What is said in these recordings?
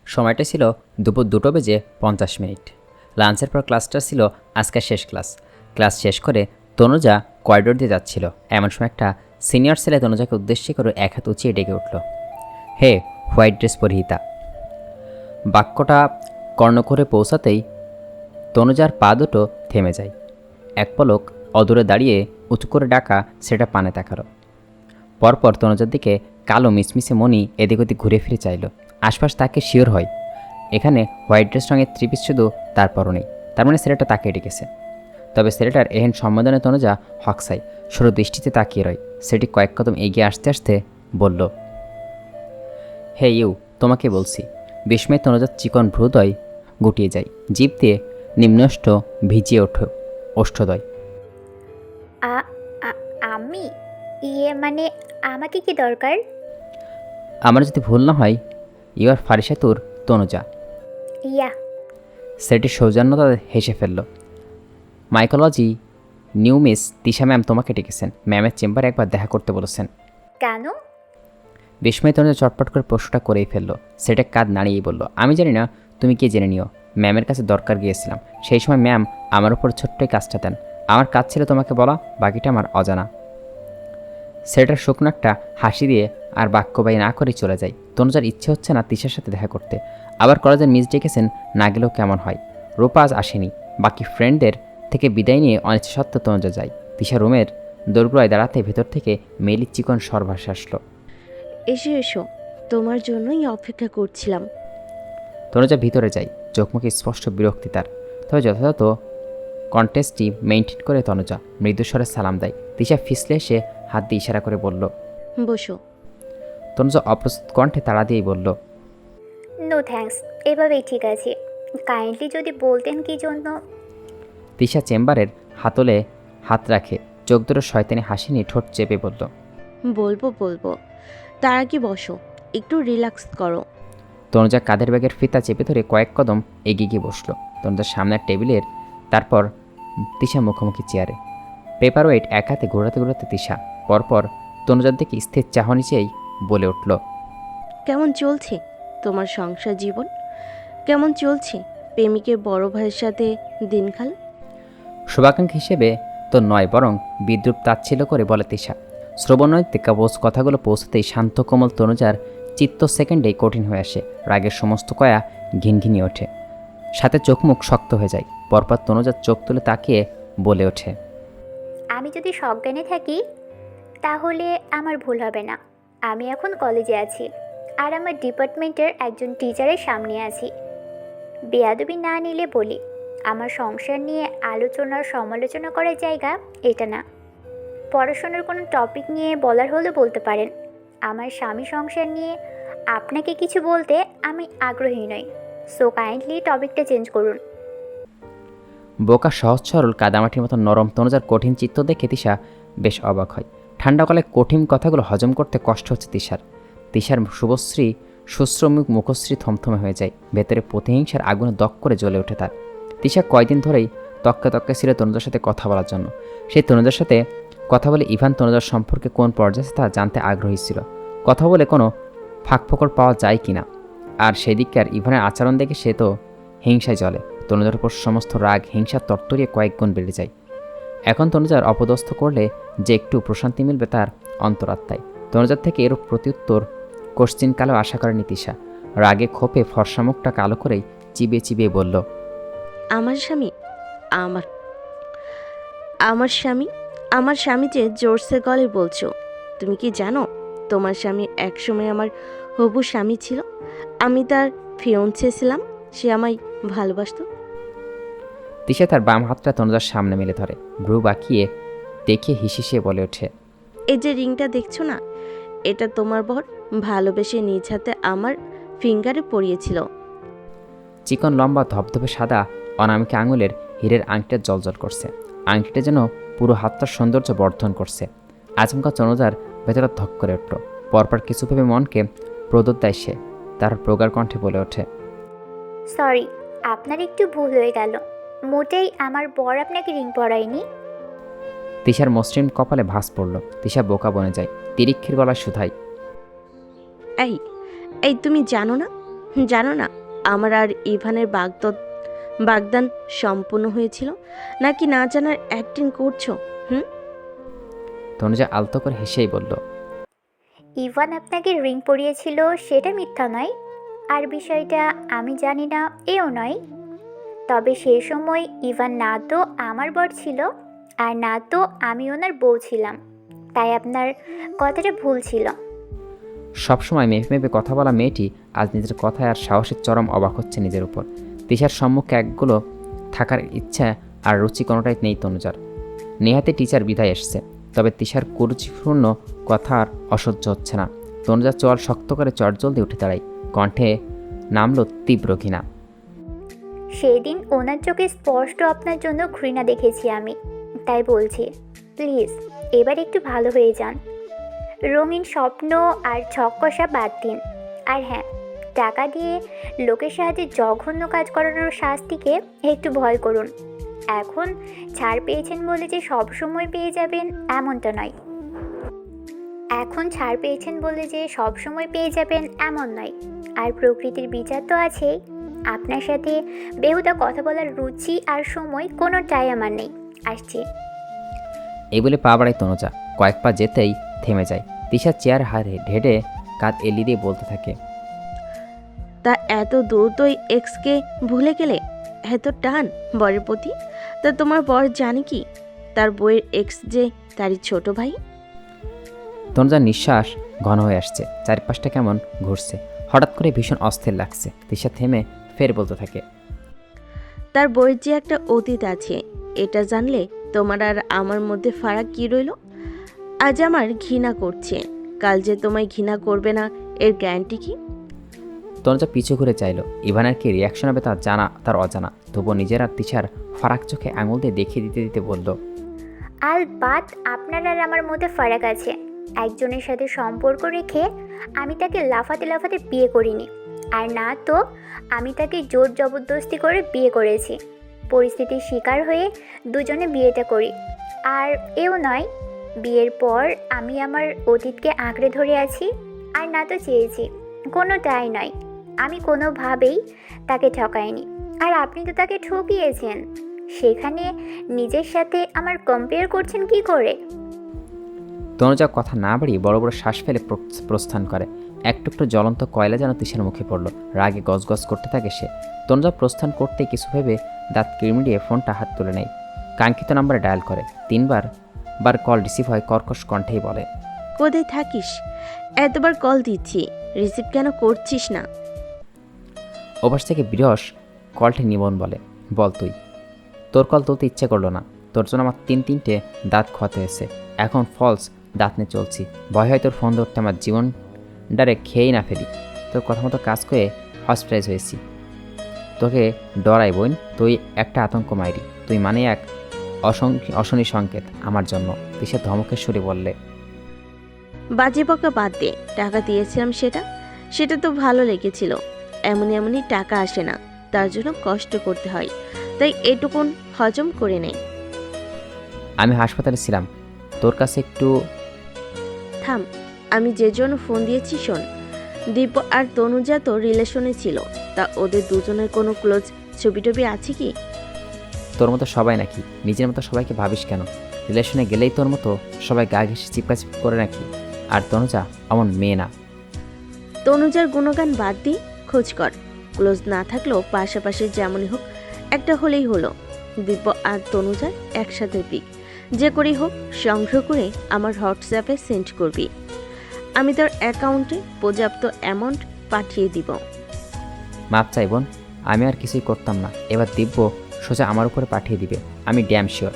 সময়টা ছিল দুপুর 2:50। লাঞ্চের পর ক্লাসটা ছিল আজকের শেষ ক্লাস। ক্লাস শেষ করে তনুজা করিডোর দিয়ে যাচ্ছিল। এমন সময় একটা সিনিয়র ছেলে তনুজাকে উদ্দেশ্য করে এক হাত উঁচিয়ে ডেকে উঠল, হে হোয়াইট ড্রেস পরিহিতা। বাক্যটা কর্ণ করে পৌঁছাতেই তনুজার পা দুটো থেমে যায়। এক পলক অদূরে দাঁড়িয়ে উঁচু করে ডাকা সেটা পানে তাকালো। পরপর তনুজার দিকে কালো মিসমিসে মনি এদিক ওদিক ঘুরে ফিরে চাইল। আশপাশ তাকে শিওর হয় এখানে হোয়াইট ড্রেস রঙের ত্রিপিস শুধু তার পরনেই, তার মানে ছেলেটা তাকে ডেকেছে। তবে ছেলেটার এহেন সম্বোধনে তনুজা হকসাই সরু দৃষ্টিতে তাকিয়ে রয়। সেটি কয়েক কদম এগিয়ে আসতে আসতে বলল, হে ইউ, তোমাকে বলছি। বিস্ময়ে তনুজার চিকন ভ্রুদয় গুটিয়ে যায়, জিভ দিয়ে নিম্নষ্ট ভিজিয়ে ওঠে ওষ্ঠদয়। আ- আমি মানে আমাকে কি দরকার? আমার যদি ভুল না হয় ইউ আর ফারিসাতুর তনুজা। ইয়া। সেটি সৌজন্যতা হেসে ফেলল। Mycology new miss Tisha ma'am তোমাকে ডেকেছেন, ম্যামের চেম্বারে একবার দেখা করতে বলেছেন। কেন? বিস্ময় তনুজা চটপট করে প্রশ্নটা করেই ফেলল। সেটা কাঁধ নাড়িয়েই বলল, আমি জানি না, তুমি কি জেনে নিও। ম্যামের কাছে দরকার গিয়েছিলাম, সেই সময় ম্যাম আমার উপর ছোট্টই কাজটা দেন। আমার কাজ ছিল তোমাকে বলা, বাকিটা আমার অজানা। সেটার শুকনো একটা হাসি দিয়ে আর বাক্যবায়ী না করে চলে যায়। তনুজার ইচ্ছে হচ্ছে না তিশার সাথে দেখা করতে। আবার কলেজের মিস ডেকেছেন, না গেলেও কেমন হয়। রূপা আজ আসেনি। বাকি ফ্রেন্ডদের থেকে বিদায় নিয়ে অনিচ্ছা সত্ত্বেও তনুজা যায়। তিশা রুমের দোরগোড়ায় দাঁড়াতে ভেতর থেকে মেলি চিকন স্বর ভাসে আসলো, এসো এসো, তোমার জন্যই অপেক্ষা করছিলাম। তনুজা ভিতরে যায়, চোখ মুখে স্পষ্ট বিরক্তি তার। তবে যথাযথ কন্টেস্টই মেনটেন করে তনুজা মৃদুস্বরে সালাম দেয়। তিশা ফিসলে এসে হাত দিয়ে ইশারা করে বলল। বসো। তনুজা অপ্রস্তুত কণ্ঠে তাড়া দিয়েই বলল, নো থ্যাঙ্কস, এভাবেই ঠিক আছে। কাইন্ডলি যদি বলতেন কি জন্য। তিশা চেম্বারের হাতলে হাত রাখে, চোখ দুটো শয়তানি হাসি নিয়ে ঠোঁট চেপে বলল, বলবো বলবো, তার আগে বসো, একটু রিল্যাক্স করো। তনুজা কাঁধের ব্যাগের ফিতা চেপে ধরে কয়েক কদম এগিয়ে গিয়ে বসলো তনুজার সামনের টেবিলের। তারপর তিশা মুখোমুখি চেয়ারে, পেপার ওয়েট এক হাতে ঘোরাতে ঘোরাতে তিশা পরপর তনুজার দিকে স্থির চাহনি চেয়েই বলে উঠল, কেমন চলছে তোমার সংসার জীবন? কেমন চলছে প্রেমিকের বড় ভাইয়ের সাথে দিনকাল? শুভাকাঙ্ক্ষী হিসেবে তো নয়, বরং বিদ্রুপ তাচ্ছিল্য করে বলে তিশা। শ্রবণৈতে কাবজ কথাগুলো পৌঁছতেই শান্ত কোমল তনুজার চিত্ত সেকেন্ডেই কঠিন হয়ে আসে। রাগের সমস্ত কয়া ঘিনঘিনিয়ে ওঠে, সাথে চোখ মুখ শক্ত হয়ে যায়। পরপর তনুজার চোখ তুলে তাকিয়ে বলে ওঠে, আমি যদি সজ্ঞানে থাকি তাহলে আমার ভুল হবে না। আমি এখন কলেজে আছি আর আমার ডিপার্টমেন্টের একজন টিচারের সামনে আছি। বেয়াদবি না নিলে বলি, আমার সংসার নিয়ে আলোচনার সমালোচনা করার জায়গা এটা না। পড়াশোনার কোনো টপিক নিয়ে বলার হলেও বলতে পারেন। আমার স্বামী সংসার নিয়ে আপনাকে কিছু বলতে আমি আগ্রহী নই। সো কাইন্ডলি টপিকটা চেঞ্জ করুন। বোকা সহজ সরল কাদামাটির মতো নরম তনুজার কঠিন চিত্ত দেখে তিশা বেশ অবাক হয়। ঠান্ডা গলায় কঠিন কথাগুলো হজম করতে কষ্ট হচ্ছে তিশার। তিশার শুভশ্রী সুশ্রমিক মুখশ্রী থমথমে হয়ে যায়, ভেতরে প্রতিহিংসার আগুনে দক করে জ্বলে ওঠে তার। তিশা কয়দিন ধরেই তক্কে তক্কে ছিল তনুজার সাথে কথা বলার জন্য। সেই তনুজার সাথে কথা বলে ইভান তনুজার সম্পর্কে কোন পর্যায়ে তা জানতে আগ্রহী ছিল। কথা বলে কোনো ফাঁকফোকর পাওয়া যায় কি না। আর সেদিককার ইভানের আচরণ দেখে সে তো হিংসায় জ্বলে। তনুজার উপর সমস্ত রাগ হিংসার তরতরিয়ে কয়েক গুণ বেড়ে যায়। এখন তনুজার অপদস্থ করলে যে একটু প্রশান্তি মিলবে তার অন্তরাত্মায়। তনুজার থেকে এরূপ প্রত্যুত্তর কোশ্চিনকালেও আশা করেনি তিশা। রাগে ক্ষোভে ফর্সা মুখটা কালো করেই চিবিয়ে চিবিয়ে বলল, আমার স্বামী, আমার আমার স্বামী আমার স্বামী যে জোরসে গলে বলছো। তুমি কি জানো তোমার স্বামী একসময় আমার হবু স্বামী ছিল? আমি তার ফিয়ন্সে ছিলাম, সে আমায় ভালোবাসতো। তিশা তার বাম হাতটা তনুজার সামনে মেলে ধরে, ভ্রু বাঁকিয়ে দেখিয়ে হিসিয়ে বলে ওঠে, এই যে রিংটা দেখছো না, এটা তোমার বর ভালোবেসে নিজ হাতে আমার ফিঙ্গারে পরিয়েছিল। চিকন লম্বা ধবধবে সাদা অনামিকা আঙুলের হীরের আংটিটা জ্বলজ্বল করছে। আংটিটা যেন পুরো হাতটার সৌন্দর্য বর্ধন করছে। আচমকা তনুজার ভেতরে ধক করে উঠল। পরপর কিছু ভেবে মনকে প্রদত্ত দেয় সে। তার প্রগাঢ় কণ্ঠে বলে ওঠে, সরি, আপনার একটু ভুল হয়ে গেল। মোটেই আমার বর আপনাকে রিং পরায়নি। তিশার মসৃণ কপালে ভাঁজ পড়ল। তিশা বোকা বনে যায়, তিরিক্ষির গলায় শুধাই, এই এই তুমি জানো না জানো না আমার আর ইভানের বাগদান সম্পূর্ণ হয়েছিল, নাকি না জানার অ্যাক্টিং করছো? তনুজা আলতো করে হেসেই বলল, ইভান আপনাকে রিং পরিয়েছিল সেটা মিথ্যা নয়, আর বিষয়টা আমি জানি না এও নয়। তবে সেই সময় ইভান না তো আমার বর ছিল, আর না তো আমি ওনার বউ ছিলাম, তাই আপনার কথাটা ভুল ছিল। সবসময় মেপে মেপে কথা বলা মেয়েটি আজ নিজের কথায় আর সাহসের চরম অবাক হচ্ছে নিজের উপর। তিশার সম্মুখে একগুলো থাকার ইচ্ছা আর রুচি কোনোটাই নেই তনুজার। নেহাতে টিচার বিদায় এসছে, তবে তিশার কুরুচিপূর্ণ কথা আর অসহ্য হচ্ছে না। তনুজা চোয়াল শক্ত করে চটজলদি উঠে দাঁড়ায়, কণ্ঠে নামলো তীব্র ঘৃণা। সেদিন ওনার চোখে স্পষ্ট আপনার জন্য ঘৃণা দেখেছি আমি, তাই বলছি প্লিজ এবার একটু ভালো হয়ে যান। রঙিন স্বপ্ন আর ছক্কষা বাদ দিন। আর হ্যাঁ, টাকা দিয়ে লোকের সাহায্যে জঘন্য কাজ করানোর শাস্তিকে একটু ভয় করুন। এখন ছাড় পেয়েছেন বলে যে সব সময় পেয়ে যাবেন এমনটা নয়। এমন নয়। আর প্রকৃতির বিচার তো আছেই। আপনার সাথে বেহুদা কথা বলার রুচি আর সময় কোনোটাই আমার নেই। আসছি। এই বলে পা বাড়ায় তনুজা, কয়েক পা যেতেই থেমে যায়। তিশা চেয়ার হারে ঢেড়ে কাঁধ এলিয়ে দিয়ে বলতে থাকে, তা এত দ্রুতই এক্সকে ভুলে গেলে? এত টান বরের প্রতি? তা তোমার বর জানে কি তার বইয়ের এক্স যে তারই ছোট ভাই? তনুজার নিঃশ্বাস ঘন হয়ে আসছে, চারপাশটা কেমন ঘুরছে, হঠাৎ করে ভীষণ অস্থির লাগছে। তিশা থেমে ফের বলতে থাকে, তার বইয়ের যে একটা অতীত আছে, এটা জানলে তোমার আর আমার মধ্যে ফারাক কি রইল? আজ আমার ঘৃণা করছে, কাল যে তোমায় ঘৃণা করবে না এর গ্যারান্টি কি? তনুজা পিছু ঘুরে চাইল। ইভানের কি রিয়াকশন হবে তার জানা, তার অজানা। তবুও নিজের আর তিশার ফারাক চোখে আঙুল দিয়ে দেখিয়ে দিতে দিতে বলল, আলবাত আপনার আর আমার মধ্যে ফারাক আছে। একজনের সাথে সম্পর্ক রেখে আমি তাকে লাফাতে লাফাতে বিয়ে করিনি, আর না তো আমি তাকে জোর জবরদস্তি করে বিয়ে করেছি। পরিস্থিতির শিকার হয়ে দুজনে বিয়েটা করি। আর এও নয়, বিয়ের পর আমি আমার অতীতকে আঁকড়ে ধরে আছি। আর না তো চেয়েছি, কোনোটাই নয়। আমি কোনোভাবেই তাকে ঠকাইনি, আর আপনি তো তাকে ঠকিয়েছেন। সেখানে নিজের সাথে আমার কম্পেয়ার করছেন কি করে? তনুজা কথা না বাড়িয়ে বড় বড় শ্বাস ফেলে প্রস্থান করে। এক টুকরো জ্বলন্ত কয়লা যেন তিশার মুখে পড়ল। রাগে গজগজ করতে থাকে সে। তনুজা প্রস্থান করতেই কিছু ভেবে দাঁত কিড়মিড়িয়ে ফোনটা হাত তুলে নেয়। কাঙ্ক্ষিত নাম্বারে ডায়াল করে। 3বার কল রিসিভ হয়। কর্কশ কণ্ঠেই বলে, কোথায় থাকিস? এতবার কল দিচ্ছি, রিসিভ কেন করছিস না? ওপাশ থেকে বিরস কলটি নিবন বলে, বল তুই। তোর কল তুলতে ইচ্ছে করলো না। তোর জন্য আমার 3টে দাঁত খোয়াতে হয়েছে। এখন ফলস দাঁত নিয়ে চলছি। ভয় হয় তোর ফোন ধরতে আমার জীবনটারে খেয়েই না ফেলি। তোর কথা মতো কাজ করে হসপিটালাইজ হয়েছি। তোকে ডরাই বোন, তুই একটা আতঙ্ক মাইরি। তুই মানে এক অশনি সংকেত আমার জন্য। তিশা ধমকের সুরে বললে, বাজে বকা বাদ দে। টাকা দিয়েছিলাম সেটা তো ভালো লেগেছিল। এমনই টাকা আসে না, তার জন্য কষ্ট করতে হয়। তাই এটুকুন হজম করে নেই। আমি হাসপাতালে ছিলাম, তোর কাছে একটু। থাম, আমি যে জন্য ফোন দিয়েছি শোন। দিব্য আর তনুজা তো রিলেশনে ছিল, তা ওদের দুজনের কোনো ক্লোজ ছবি টবি আছে কি? তোর মতো সবাই নাকি? নিজের মতো সবাইকে ভাবিস কেন? রিলেশনে গেলেই তোর মতো সবাই গা ঘেঁষে চিপকাচিপি করে নাকি? আর তনুজা অমন মেয়ে না। তনুজার গুণগান বাদ দিয়ে খোঁজ কর। ক্লোজ না থাকলেও পাশাপাশি যেমনই হোক একটা হলেই হলো। দিব্য আর তনুজার একসাথে পিক যে করেই হোক সংগ্রহ করে আমার হোয়াটসঅ্যাপে সেন্ড করবি। আমি তোর অ্যাকাউন্টে পর্যাপ্ত অ্যামাউন্ট পাঠিয়ে দিব। মাপ চাই বোন, আমি আর কিছুই করতাম না। এবার দিব্য সোজা আমার উপরে পাঠিয়ে দিবে, আমি ড্যাম শিওর।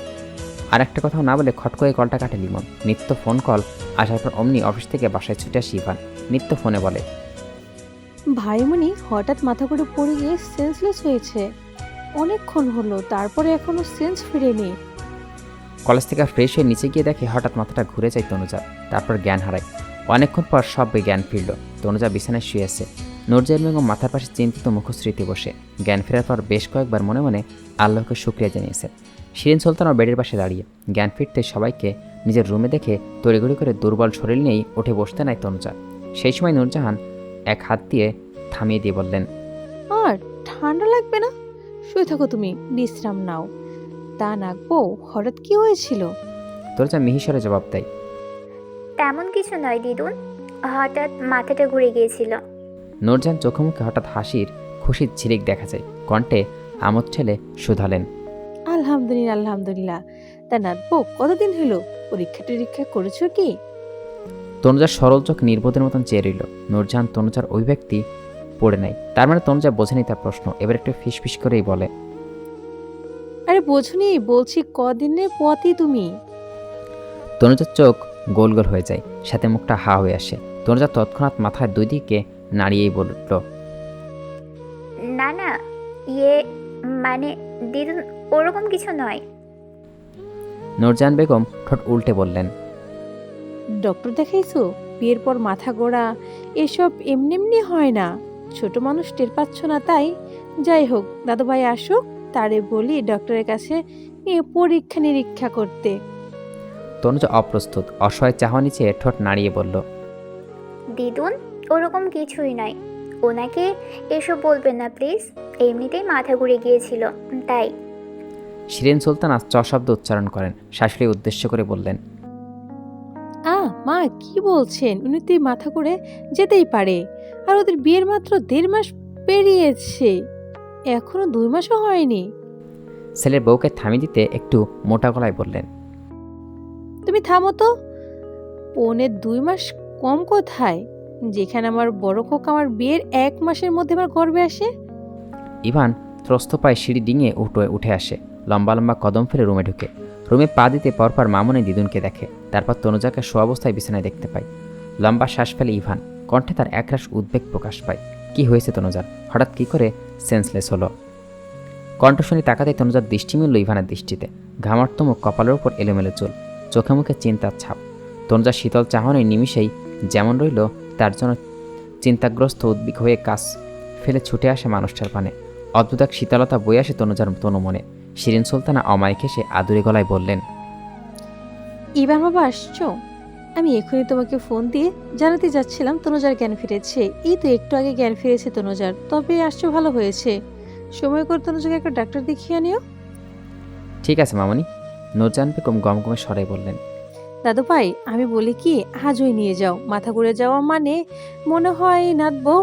আর একটা কথাও না বলে খট করে কলটা কাটে লিমন। নিত্য ফোন কল আসার পর অমনি অফিস থেকে বাসায় ছুটে আসি ইভান। নিত্য ফোনে বলে, ভাইমণি হঠাৎ মাথা করে পড়ে গিয়ে সেন্সলেস হয়েছে। অনেকক্ষণ হলো, তারপরে এখনো সেন্স ফিরেনি। কলেজ থেকে ফ্রেশ হয়ে নিচে গিয়ে দেখে হঠাৎ মাথাটা ঘুরে যায় তনুজা, তারপর জ্ঞান হারায়। অনেকক্ষণ পর সব জ্ঞান ফিরল। তনুজা বিছানায় শুয়ে আছে। নূরজাহান বেগম মাথার পাশে চিন্তিত মুখশ্রীতে বসে। জ্ঞান ফেরার পর বেশ কয়েকবার মনে মনে আল্লাহকে শুকরিয়া জানিয়েছে। শিরিন সুলতানও বেডের পাশে দাঁড়িয়ে। জ্ঞান ফিরতে সবাইকে নিজের রুমে দেখে তড়িঘড়ি করে দুর্বল শরীর নিয়েই উঠে বসতে নেয় তনুজা। সেই সময় নূরজাহান এক হাত দিয়ে থামিয়ে দিয়ে বললেন, আর ঠান্ডা লাগবে না? শুয়ে থাকো, তুমি বিশ্রাম নাও। তা নাকবো, হঠাৎ কি হয়েছিল? তনুজা মিহিসরে জবাব দেয়, তেমন কিছু নয় দিদুন, হঠাৎ মাথাটা ঘুরে গিয়েছিল। নূরজান চোখে মুখে হঠাৎ হাসির খুশির ঝিলিক দেখা যায়, কণ্ঠে আমোদ ঠেলে শুধালেন, আলহামদুলিল্লাহ আলহামদুলিল্লাহ। তা নাকবো, কতদিন হলো? পরীক্ষা টরীক্ষা করেছো কি? তনুজার সরল চোখ নির্বোধের মতন চেয়ে রইল। নূরজাহান তনুজার অভিব্যক্তি পড়ে নাই, তার মানে তনুজা বোঝেনি তার প্রশ্ন। এবার একটু ফিসফিস করেই বলে, আরে বোঝনি, বলছি কদিনের পথই তুমি। তনুজার চোখ গোল গোল হয়ে যায়, সাথে মুখটা হা হয়ে আসে। তনুজা তৎক্ষণাৎ মাথার দুই দিকে নাড়িয়েই বলে উঠল, না না, ইয়ে মানে দিদুন, ওরকম কিছু নয়। নূরজাহান বেগম ঠোঁট উল্টে বললেন, ডক্টর দেখাইছো? বিয়ের পর মাথা গোড়া এসব এমনি এমনি হয় না। ছোট মানুষ টের পাচ্ছ না তাই। যাই হোক, দাদু ভাই আসুক, তারে বলি ডক্টরের কাছে পরীক্ষা নিরীক্ষা করতে। তনুজা অপ্রস্তুত অসহায় চাহনি চেয়ে ঠোঁট নাড়িয়ে বলল, দিদুন, ওরকম কিছুই নয়। ওনাকে এসব বলবেন না প্লিজ, এমনিতেই মাথা ঘুরে গিয়েছিল তাই। শিরিন সুলতানা চ শব্দ উচ্চারণ করেন, শাশুড়ি উদ্দেশ্য করে বললেন, মা কি বলছেন? উনি তো মাথা করে যেতেই পারে। আর ওদের বিয়ের মাত্র 1.5 মাস পেরিয়েছে, এখনো 2 মাসও হয়নি। ছেলের বউকে থামিয়ে দিতে একটু মোটা গলায় বললেন, তুমি থামো তো। 1.25 মাস কম কোথায়, যেখানে আমার বড় খোকা আমার বিয়ের 1 মাসের মধ্যে আমার গর্ভে আসে। ইভান ত্রস্ত পায়ে সিঁড়ি ডিঙিয়ে উঠে আসে, লম্বা লম্বা কদম ফেলে রুমে ঢুকে। রুমে পা দিতে পরপর মামুনি দিদুনকে দেখে, তারপর তনুজাকে শোয়া অবস্থায় বিছানায় দেখতে পায়। লম্বা শ্বাস ফেলে ইভান, কণ্ঠে তার একরাশ উদ্বেগ প্রকাশ পায়। কি হয়েছে তনুজার? হঠাৎ কি করে সেন্সলেস হলো? কণ্ঠ শুনে তাকাতেই তনুজার দৃষ্টি মিলল ইভানের দৃষ্টিতে। ঘামার্ত মুখ, কপালের উপর এলোমেলো চুল, চোখে মুখে চিন্তার ছাপ। তনুজার শীতল চাহনি নিমিষেই যেমন রইল, তার জন্য চিন্তাগ্রস্ত উদ্বিগ হয়ে কাজ ফেলে ছুটে আসে মানুষটার পানে। অদ্ভুত এক শীতলতা বয়ে আসে তনুজার তনু মনে। শিরিন সুলতানা অমায়িক হেসে আদুরে গলায় বললেন, ইভান বাবা আসছো? আমি এখনই তোমাকে ফোন দিয়ে জানাতে যাচ্ছিলাম তনুজার জ্ঞান ফিরেছে। এই তো একটু আগে জ্ঞান ফিরেছে তনুজার, তবে আসছো ভালো হয়েছে। সময় করে তনুজাকে একটা ডাক্তার দেখিয়ে আনিও। ঠিক আছে মামনি, নূরজাহান বেগম গমগমে স্বরে বললেন। দাদু ভাই, আমি বলি কি, আজই নিয়ে যাও। মাথা ঘুরে যাওয়া মানে মনে হয় নাতবো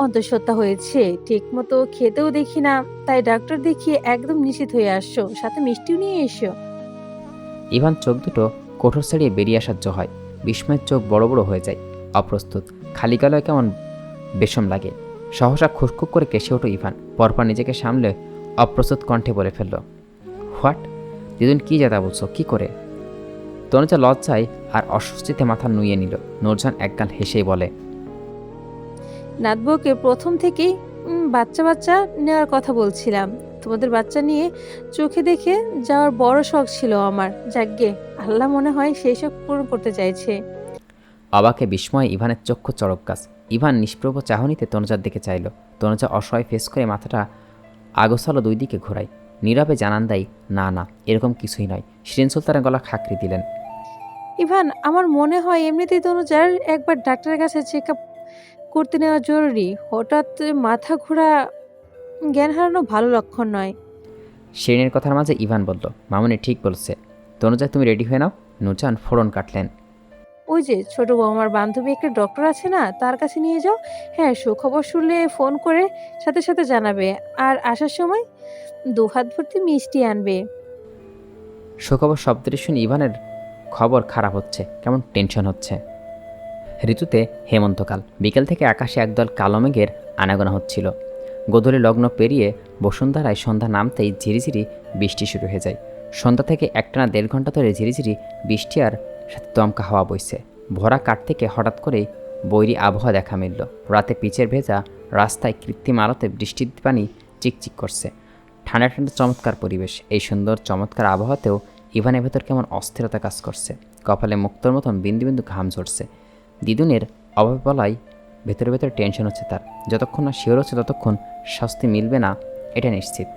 অন্তঃসত্ত্বা হয়েছে, ঠিক মতো খেতেও দেখি না, তাই ডাক্তার দেখিয়ে একদম নিশ্চিত হয়ে আসছো, সাথে মিষ্টিও নিয়ে এসো। ইভান চোখ দুটো কোঠর ছাড়িয়ে বেরিয়ে আসার হয়, বিস্ময়ের চোখ বড় বড় হয়ে যায়। অপ্রস্তুত, খালি গালয় কেমন বেশম লাগে। সহসা খুশখুক করে কেসে ওঠো ইভান, পরপর নিজেকে সামলে অপ্রস্তুত কণ্ঠে বলে ফেলল, হোয়াট? দিদুন কি যাতা বলছো, কি করে? তনুজা লজ্জায় আর অস্বস্তিতে মাথা নুইয়ে নিল। নূরজাহান একগাল হেসেই বলে, নাতবউকে প্রথম থেকেই বাচ্চা বাচ্চা নেওয়ার কথা বলছিলাম। তোমাদের বাচ্চা নিয়ে চোখে দেখে যাওয়ার বড় শখ ছিল আমার। যাকগে, আল্লাহ মনে হয় সেই শখ পূরণ করতে চাইছে। অবাকে বিস্ময়ে ইভানের চক্ষু চড়ক গাছ। ইভান নিষ্প্রভ চাহনিতে তনুজার দিকে চাইল। তনুজা অসহায় ফেস করে মাথাটা আগোছালো দুই দিকে ঘোরায়, নীরবে জানান দেয়, না না, এরকম কিছুই নয়। শিরিন সুলতানের গলা খাকরি দিলেন, ইভান, আমার মনে হয় এমনিতেই তনুজার একবার ডাক্তারের কাছে চেক আপ করতে নেওয়া জরুরি। হঠাৎ মাথা ঘোরা, জ্ঞান হারানো ভালো লক্ষণ নয়। শিরিনের কথার মাঝে ইভান বলল, মামুনি ঠিক বলছে। তনুজা তুমি রেডি হয়ে নাও। নূরজাহান ফোড়ন কাটলেন, ওই যে ছোট বৌমার বান্ধবী একটা ডক্টর আছে না, তার কাছে নিয়ে যাও। হ্যাঁ, সুখবর শুনলে ফোন করে সাথে সাথে জানাবে। আর আসার সময় 2 হাত ভর্তি মিষ্টি আনবে। সুখবর শব্দটি শুনে ইভানের খবর খারাপ হচ্ছে, কেমন টেনশন হচ্ছে। ঋতুতে হেমন্তকাল, বিকেল থেকে আকাশে একদল কালো মেঘের আনাগোনা হচ্ছিল। গোধূলি লগ্ন পেরিয়ে বসুন্ধরায় সন্ধ্যা নামতেই ঝিরিঝিরি বৃষ্টি শুরু হয়ে যায়। সন্ধ্যা থেকে একটানা 1.5 ঘন্টা ধরে ঝিরিঝিরি বৃষ্টি আর সাথে দমকা হাওয়া বইছে। ভরা কাঠ থেকে হঠাৎ করেই বৈরী আবহাওয়া দেখা মিলল। রাতে পিচের ভেজা রাস্তায় কৃত্রিম আলোতে বৃষ্টির পানি চিকচিক করছে। ঠান্ডা ঠান্ডা চমৎকার পরিবেশ। এই সুন্দর চমৎকার আবহাওয়াতেও ইভানের ভেতর কেমন অস্থিরতা কাজ করছে। কপালে মুক্তোর মতন বিন্দু বিন্দু ঘাম ঝরছে। দিদুনের অভাবে বলাই ভেতরে ভেতরে টেনশন হচ্ছে তার। যতক্ষণ না শিওর হচ্ছে ততক্ষণ স্বস্তি মিলবে না, এটা নিশ্চিত।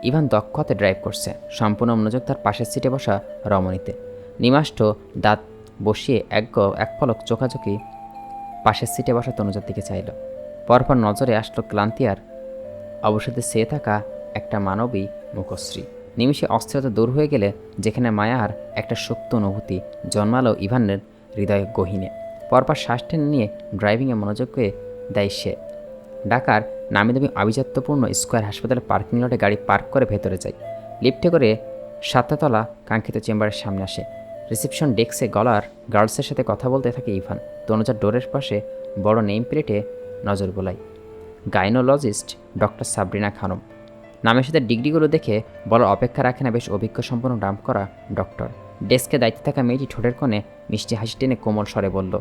ইভান দক্ষ হাতে ড্রাইভ করছে, সম্পূর্ণ মনোযোগ তার পাশের সিটে বসা রমণীতে। নিমাষ্ট দাঁত বসিয়ে এক পলক চোখাচোখি পাশের সিটে বসা তনুজার দিকে চাইল। পরপর নজরে আসলো ক্লান্তি আর অবসাদে চেয়ে থাকা একটা মানবী মুখশ্রী। নিমিষে অস্থিরতা দূর হয়ে গেলে যেখানে মায়ার একটা সুপ্ত অনুভূতি জন্মালো ইভানের হৃদয় গহীনে। পরপর শ্বাস টেনে নিয়ে ড্রাইভিংয়ে মনোযোগ দেয় সে। ঢাকার নামিদামি আভিজাত্যপূর্ণ স্কয়ার হাসপাতালের পার্কিং লটে গাড়ি পার্ক করে ভেতরে যায়। লিফটে করে 7টা তলা কাঙ্ক্ষিত চেম্বারের সামনে আসে। রিসেপশন ডেস্কে গলার গার্লসের সাথে কথা বলতে থাকে ইভান। তনুজার ডোরের পাশে বড় নেম প্লেটে নজর বোলায় গাইনোলজিস্ট ডক্টর সাবরিনা খানম। নামের সাথে ডিগ্রিগুলো দেখে বলার অপেক্ষা রাখে না বেশ অভিজ্ঞ সম্পন্ন নাম করা ডক্টর। ডেস্কে দায়িত্বে থাকা মেয়েটি ঠোঁটের কোণে মিষ্টি হাসি টেনে কোমল স্বরে বলল,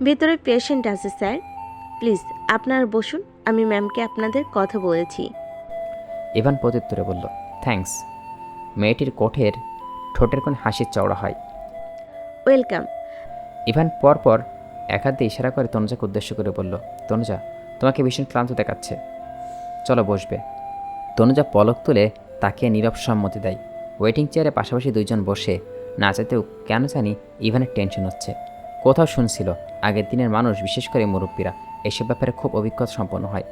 ভেতরে পেশেন্ট আছে স্যার, প্লিজ আপনারা বসুন, আমি ম্যামকে আপনাদের কথা বলেছি। ইভান প্রত্যুত্তরে বলল, থ্যাঙ্কস। মেয়েটির ঠোঁটের কোণে হাসির চওড়া হয়। ওয়েলকাম। ইভান পরপর এক হাত দিয়ে ইশারা করে তনুজাকে উদ্দেশ্য করে বলল, তনুজা, তোমাকে ভীষণ ক্লান্ত দেখাচ্ছে, চলো বসবে। তনুজা পলক তুলে তাকিয়ে নীরব সম্মতি দেয়। ওয়েটিং চেয়ারে পাশাপাশি দুইজন বসে না চাইতেও কেন জানি ইভানের টেনশন হচ্ছে। কোথাও শুনছিল আগের দিনের মানুষ, বিশেষ করে মুরব্বীরা, এসব ব্যাপারে খুব অভিজ্ঞতা সম্পন্ন হয়।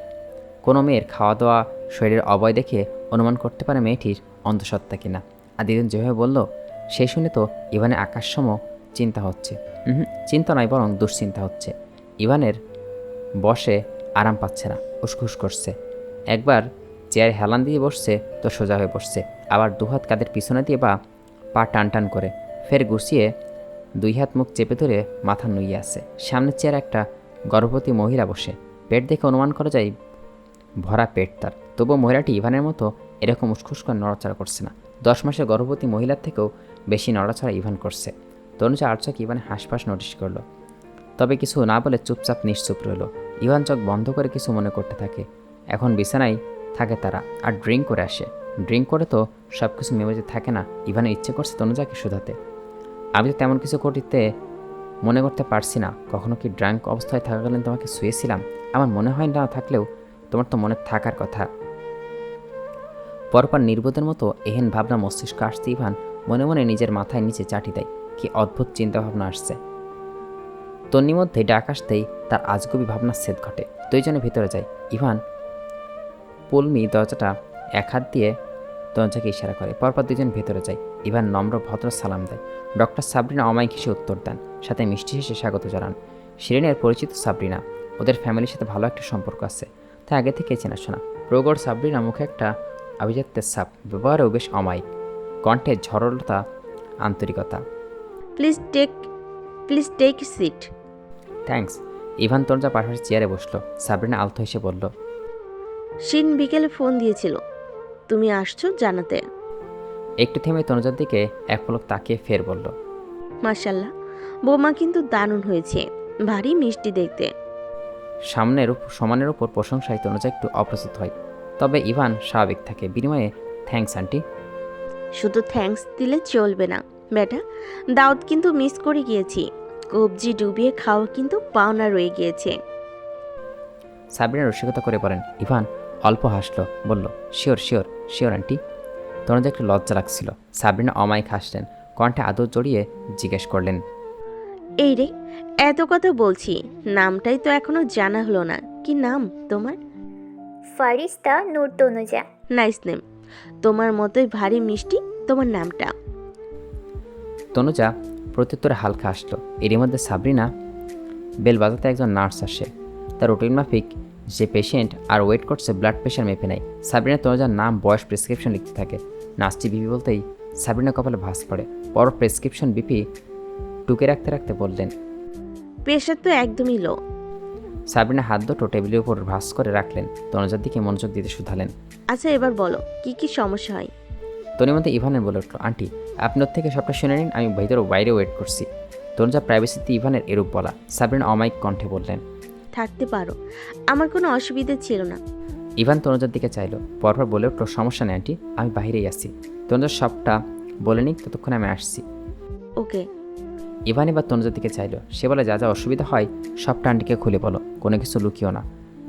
কোনো মেয়ের খাওয়া দাওয়া, শরীরের অবয় দেখে অনুমান করতে পারে মেয়েটির অন্তঃসত্ত্বা কিনা। আর দিদিন যেভাবে বলল, সেই শুনে তো ইভানের আকাশসম চিন্তা হচ্ছে। চিন্তা নয়, বরং দুশ্চিন্তা হচ্ছে। ইভানের বসে আরাম পাচ্ছে না, উসখুস করছে। একবার চেয়ারে হেলান দিয়ে বসছে তো সোজা হয়ে বসছে, আবার দুহাত কাঁধের পিছনে দিয়ে বা পা টান টান করে ফের গুছিয়ে দুই হাত মুখ চেপে ধরে মাথা নুইয়ে আছে। সামনের চেয়ারে একটা গর্ভবতী মহিলা বসে। পেট দেখে অনুমান করা যায় ভরা পেট তার। তবুও মহিলাটি ইভানের মতো এরকম উসখুস করে নড়াচড়া করছে না। 10 মাসের গর্ভবতী মহিলার থেকেও বেশি নড়াচড়া ইভান করছে। তনুজা আর চোখ ইভানের হাঁসফাঁস নোটিশ করলো, তবে কিছু না বলে চুপচাপ নিশ্চুপ রইল। ইভান চোখ বন্ধ করে কিছু মনে করতে থাকে। এখন বিছানায় থাকে তারা আর ড্রিঙ্ক করে আসে। ড্রিঙ্ক করে তো সব কিছু মেমোরিতে থাকে না। ইভানের ইচ্ছে করছে তনুজাকে শুধাতে, আমি তো তেমন কিছু করতে মনে করতে পারছি না। কখনো কি ড্রাঙ্ক অবস্থায় থাকাকালীন তোমাকে শুয়েছিলাম? আমার মনে হয় না, থাকলেও তোমার তো মনে থাকার কথা। পরপর নির্বোধের মতো এহেন ভাবনা মস্তিষ্ক আসছে। ইভান মনে মনে নিজের মাথায় নিচে চাটি দেয়। কি অদ্ভুত চিন্তাভাবনা আসছে। তন্নির মধ্যে ডাক আসতেই তার আজগুবি ভাবনার ছেদ ঘটে। দুইজনে ভিতরে যায়। ইভান পুলমি দরজাটা এক হাত দিয়ে তনুজাকে ইশারা করে। পরপর দুজন ভেতরে যায়। ইভান নম্র ভদ্র সালাম দেয়। ডক্টর সাবরিনা অমায়িক হেসে উত্তর দেন, সাথে মিষ্টি হেসে স্বাগত জানান। শিরিনের পরিচিত সাবরিনা, ওদের ফ্যামিলির সাথে ভালো একটা সম্পর্ক আছে, তাই আগে থেকে চেনাশোনা। প্রগড় সাবরিনা মুখে একটা আভিজাত্যের ছাপ, ব্যবহারেও বেশ অমায়িক, কণ্ঠে ঝরলতা, আন্তরিকতা। Please take seat. Thanks. Ivan Tanuja পাশাপাশি চেয়ারে বসলো। সাবরিনা আলতো হেসে বলল, শিন বিকেলে ফোন দিয়েছিল, তুমি আসছো জানাতে। একটু থেমে তনুজার দিকে এক পলক তাকিয়ে ফের বলল, মাশাল্লাহ, বৌমা কিন্তু দারুণ হয়েছে, ভারী মিষ্টি দেখতে। সমানের উপর প্রশংসায় তনুজা একটু অপ্রস্তুত হয়। তবে ইভান স্বাভাবিক থাকে। বিনিময়ে থ্যাঙ্কস আন্টি। শুধু থ্যাঙ্কস দিলে চলবে না বেটা, দাওয়াত কিন্তু মিস করে গিয়েছি। কবজি ডুবিয়ে খাওয়া কিন্তু পাওনা রয়ে গিয়েছে। সাবরিনা রসিকতা করে বলেন। ইভান অল্প হাসলো, বলল, sure sure sure aunty. Tanuja একটু লজ্জা লাগছিল। সাবরিনা অমায়িক হাসলেন, কণ্ঠে আদর জড়িয়ে জিজ্ঞেস করলেন, এই রে, এত কথা বলছি, নামটাই তো এখনো জানা হলো না, কি নাম তোমার? ফারিস্তা নূর তনুজা। নাইস নেম, তোমার মতোই ভারী মিষ্টি তোমার নামটা। তনুজা প্রত্যুত্তরে হালকা আসলো। এরই মধ্যে সাবরিনা বেল বাজাতে একজন নার্স আসে। তার রুটিন মাফিক যে পেশেন্ট আর ওয়েট করছে ব্লাড প্রেশার মেপে নেয়। সাবরিনা তনুজার নাম, বয়স, প্রেসক্রিপশন লিখতে থাকে। নার্সটি বিপি বলতেই সাবরিনা কপালে ভাঁজ পড়ে। পর প্রেসক্রিপশন বিপি টুকে রাখতে রাখতে বললেন, প্রেশার তো একদমই লো। সাবরিনা হাত দুটো টেবিলের উপর ভাঁজ করে রাখলেন। তনুজার দিকে মনোযোগ দিতে শুধালেন, আচ্ছা এবার বলো কি কি সমস্যা হয়? তনির মধ্যে ইভানের বলে উঠল, আন্টি আপনি ওর থেকে সবটা শুনে নিন, আমি ভেতরে বাইরে ওয়েট করছি। তনুজা প্রাইভেসিতে ইভানের এরূপ বলা। সাবরিনা অমায়িক কণ্ঠে বললেন, থাকতে পারো, আমার কোনো অসুবিধা ছিল না। ইভান তনুজার দিকে চাইল। পরপর বলে উঠল, সমস্যা নেই আন্টি, আমি বাহিরেই আসছি। তনুজার সবটা বলে নিক, ততক্ষণে আমি আসছি। ওকে। ইভান এবার তনুজার দিকে চাইল। সে বলে, যা যা অসুবিধা হয় সবটা আন্টিকে খুলে বলো, কোনো কিছু লুকিও না,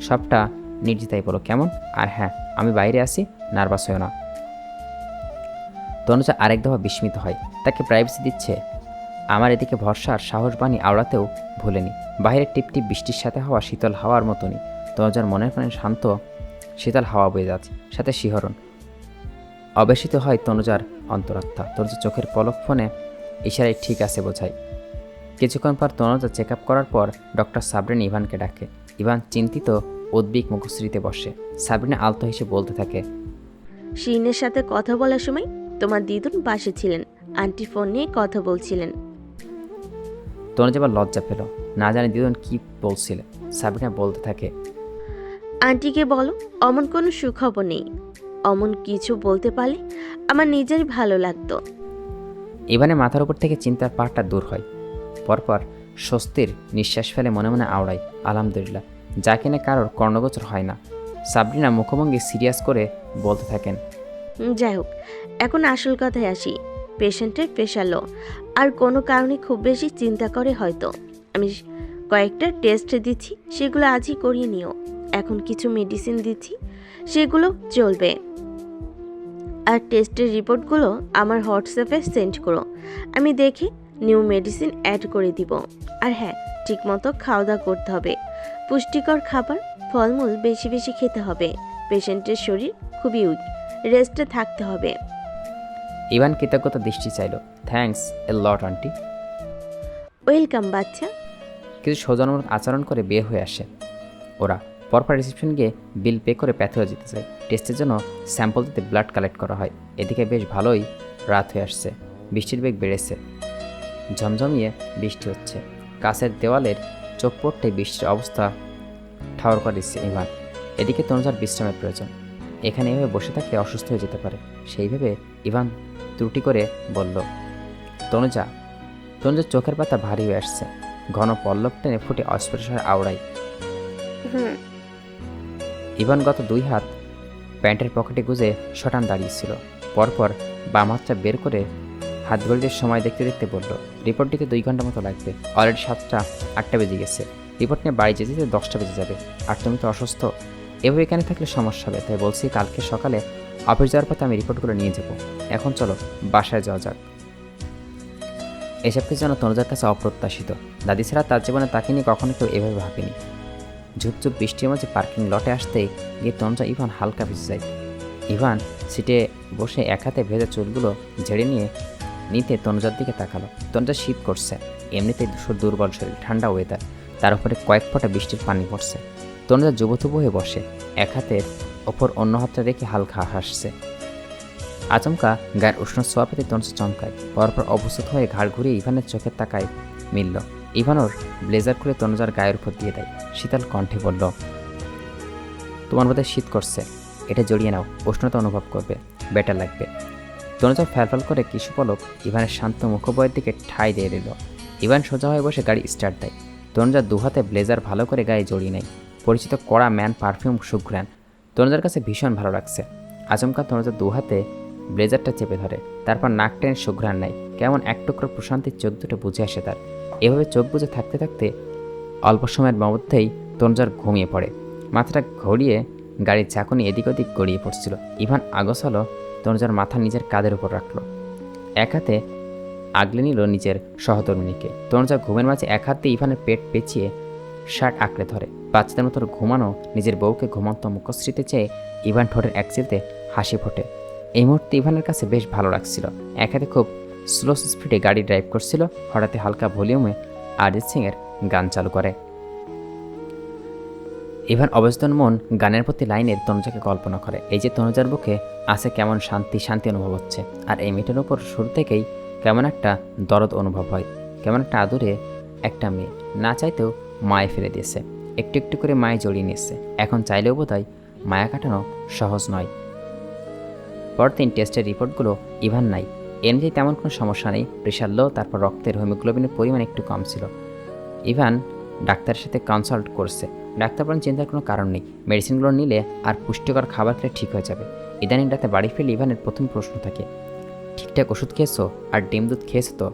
সবটা নির্দ্বিধায় বলো, কেমন? আর হ্যাঁ, আমি বাইরে আসি, নার্ভাস হয়েও না। তনুজা আরেক দফা বিস্মিত হয়। তাকে প্রাইভেসি দিচ্ছে আমার এদিকে ভরসার সাহস বাণী আওড়াতেও ভুলেনি। বাইরে টিপটিপ বৃষ্টির সাথে হওয়া শীতল হাওয়ার মতনই তনুজার মনের প্রাণে শান্ত শীতল হাওয়া বয়ে যাচ্ছে, সাথে শিহরণ। অবেশিত হয় তনুজার অন্তরাত্মা। তনুজার চোখের পলক ফোনে ইশারায় ঠিক আছে বোঝায়। কিছুক্ষণ পর তনুজা চেক আপ করার পর ডক্টর সাবরিন ইভানকে ডাকে। ইভান চিন্তিত উদ্বিগ মুখশ্রীতে বসে। সাবরিনা আলতো হেসে বলতে থাকে, শিরিনের সাথে কথা বলার সময় তোমার দিদুন পাশে ছিলেন, আন্টি ফোন নিয়ে কথা বলছিলেন। তনুজা এবার লজ্জা পেল, না জানি দিদুন কি বলছিল। সাবরিনা বলতে থাকে, আন্টিকে বলো অমন কোনো সুখবর নেই। অমন কিছু বলতে পারলে আমার নিজেরই ভালো লাগতো। ইভানের মাথার উপর থেকে চিন্তার পাহাড়টা দূর হয়। পরপর স্বস্তির নিঃশ্বাস ফেলে মনে মনে আওড়ায়, আলহামদুলিল্লাহ, যা কিনে কারোর কর্ণগোচর হয় না। সাবরিনা মুখভঙ্গি সিরিয়াস করে বলতে থাকেন, যাই হোক, এখন আসল কথায় আসি। পেশেন্টের প্রেশার লো, আর কোনো কারণে খুব বেশি চিন্তা করে হয়তো। আমি কয়েকটা টেস্ট দিচ্ছি, সেগুলো আজই করিয়ে নিও। এখন কিছু মেডিসিন দিচ্ছি, সেগুলো চলবে। আর টেস্টের রিপোর্টগুলো আমার হোয়াটসঅ্যাপে সেন্ড করো, আমি দেখে নিউ মেডিসিন অ্যাড করে দিব। আর হ্যাঁ, ঠিকমতো খাওয়া দাওয়া করতে হবে, পুষ্টিকর খাবার, ফলমূল বেশি বেশি খেতে হবে। পেশেন্টের শরীর খুবই উইক, রেস্টে থাকতে হবে। ইভান কৃতজ্ঞতা দৃষ্টি চাইল। Thanks a lot aunty. Welcome বাচ্চা। কিছু সৌজন্যমূলক আচরণ করে বের হয়ে আসে ওরা। পরপর রিসেপশন গিয়ে বিল পে করে প্যাথোলজিতে যায়। টেস্টের জন্য স্যাম্পল দিতে ব্লাড কালেক্ট করা হয়। এদিকে বেশ ভালোই রাত হয়ে আসছে। বৃষ্টির বেগ বেড়েছে, ঝমঝমিয়ে বৃষ্টি হচ্ছে। কাছের দেওয়ালের চোখ পড়তে বৃষ্টির অবস্থা ঠাওর করে দিচ্ছে ইভান। এদিকে তনুজার বিশ্রামের প্রয়োজন। এখানে এভাবে বসে থাকলে অসুস্থ হয়ে যেতে পারে। সেই ভেবে ইভান ত্রুটি করে বলল, তনুজার চোখের পাতা ভারী হয়ে আসছে। ঘন পল্লব টেনে ফুটে অস্পৃশ্যের আওড়ায়। হুম। ইভান গত 2 হাত প্যান্টের পকেটে গুজে শটান দাঁড়িয়েছিল। পরপর বাম হাতটা বের করে হাত ঘড়িতে সময় দেখতে দেখতে বলল, রিপোর্ট দিতে 2 ঘন্টা মতো লাগবে। অলরেডি 7টা 8টা বেজে গেছে। রিপোর্ট নিয়ে বাড়ি যেতে 10টা বেজে যাবে। আর তুমি তো অসুস্থ, এভাবে এখানে থাকলে সমস্যা হবে। তাই বলছি কালকে সকালে অফিস যাওয়ার পথে আমি রিপোর্টগুলো নিয়ে যাব। এখন চলো বাসায় যাওয়া যাক। এসব কিছু যেন তনুজার কাছে অপ্রত্যাশিত। দাদি ছাড়া তার জীবনে তাকে নিয়ে কখনো কেউ এভাবে ভাবেনি। ঝুপঝুপ বৃষ্টির মাঝে পার্কিং লটে আসতেই গিয়ে তনুজা ইভান হালকা ভিজে যায়। ইভান সিটে বসে এক হাতে ভেজা চুলগুলো ঝেড়ে নিতে তনুজার দিকে তাকালো। তনুজা শীত করছে, এমনিতেই দুর্বল শরীর, ঠান্ডা ওয়েদার, তার উপরে কয়েক ফোঁটা বৃষ্টির পানি পড়ছে। তনুজা যুবথুবু হয়ে বসে, এক হাতের ওপর অন্য হাতটা রেখে হালকা হাসছে। আচমকা গায়ের উষ্ণ ছোঁয়া পেতে তনুজা চমকায়। পরপর অবস্থিত হয়ে ঘাড় ঘুরিয়ে ইভানের চোখের তাকায় মিলল। ইভান ওর ব্লেজার খুলে তনুজার গায়ের উপর দিয়ে দেয়। শীতল কণ্ঠে বলল, তোমার বোধহয় শীত করছে, এটা জড়িয়ে নাও, উষ্ণতা অনুভব করবে, বেটার লাগবে। তনুজা ফ্যালফ্যাল করে কিছু পলক ইভানের শান্ত মুখবয়ের দিকে ঠাঁই দিয়ে দিল। ইভান সোজা হয়ে বসে গাড়ি স্টার্ট দেয়। তনুজা 2 হাতে ব্লেজার ভালো করে গায়ে জড়িয়ে নেয়। পরিচিত কড়া ম্যান পারফিউম সুঘ্রাণ তনুজার কাছে ভীষণ ভালো লাগছে। আচমকা তনুজা 2 হাতে ব্লেজারটা চেপে ধরে, তারপর নাক টেনে সুঘ্রাণ নেয়। কেমন এক টুকরো প্রশান্তির চোখ দুটো বুঝে আসে তার। এভাবে চোখ বুঝে থাকতে থাকতে অল্প সময়ের মধ্যেই তনুজার ঘুমিয়ে পড়ে। মাথাটা ঘড়িয়ে গাড়ির চাকুনি এদিক ওদিক গড়িয়ে পড়ছিল। ইভান আগসালো তনুজার মাথা নিজের কাঁধের উপর রাখলো, এক হাতে আগলে নিল নিজের সহধর্মিনীকে। তনুজা ঘুমের মাঝে এক হাত দিয়ে ইভানের পেট পেঁচিয়ে শার্ট আঁকড়ে ধরে। বাচ্চাদের মতো ঘুমানো নিজের বউকে ঘুমন্ত মুখশ্রীতে চেয়ে ইভান ঠোঁটের এক চিলতে হাসি ফোটে। এই মুহূর্তে ইভানের কাছে বেশ ভালো লাগছিল। এক হাতে খুব স্লো স্পিডে গাড়ি ড্রাইভ করছিল। হঠাৎ হালকা ভলিউমে অরিজিৎ সিংয়ের গান চালু করে। ইভান অবচেতন মন গানের প্রতি লাইনের তনুজাকে কল্পনা করে। এই যে তনুজার বুকে আছে কেমন শান্তি শান্তি অনুভব হচ্ছে, আর এই মেয়েটার উপর শুরু থেকেই কেমন একটা দরদ অনুভব হয়। কেমন একটা আদুরে একটা মেয়ে, না চাইতেও মায়ে ফেলে দিয়েছে, একটু একটু করে মায়ে জড়িয়ে নিয়েছে। এখন চাইলেও বোধহয় মায়া কাটানো সহজ নয়। পরদিন টেস্টের রিপোর্টগুলো ইভান নাই, এমনি তেমন কোনো সমস্যা নেই। প্রেশার লো, তারপর রক্তের হিমোগ্লোবিনের পরিমাণ একটু কম ছিল। ইভান ডাক্তারের সাথে কনসাল্ট করছে। ডাক্তার বলেন চিন্তার কোনো কারণ নেই, মেডিসিনগুলো নিলে আর পুষ্টিকর খাবার খেলে ঠিক হয়ে যাবে। ইদানিং রাতে বাড়ি ফিরলে ইভানের প্রথম প্রশ্ন থাকে, ঠিকঠাক ওষুধ খেয়েছো আর ডিম দুধ খেয়েছো তো?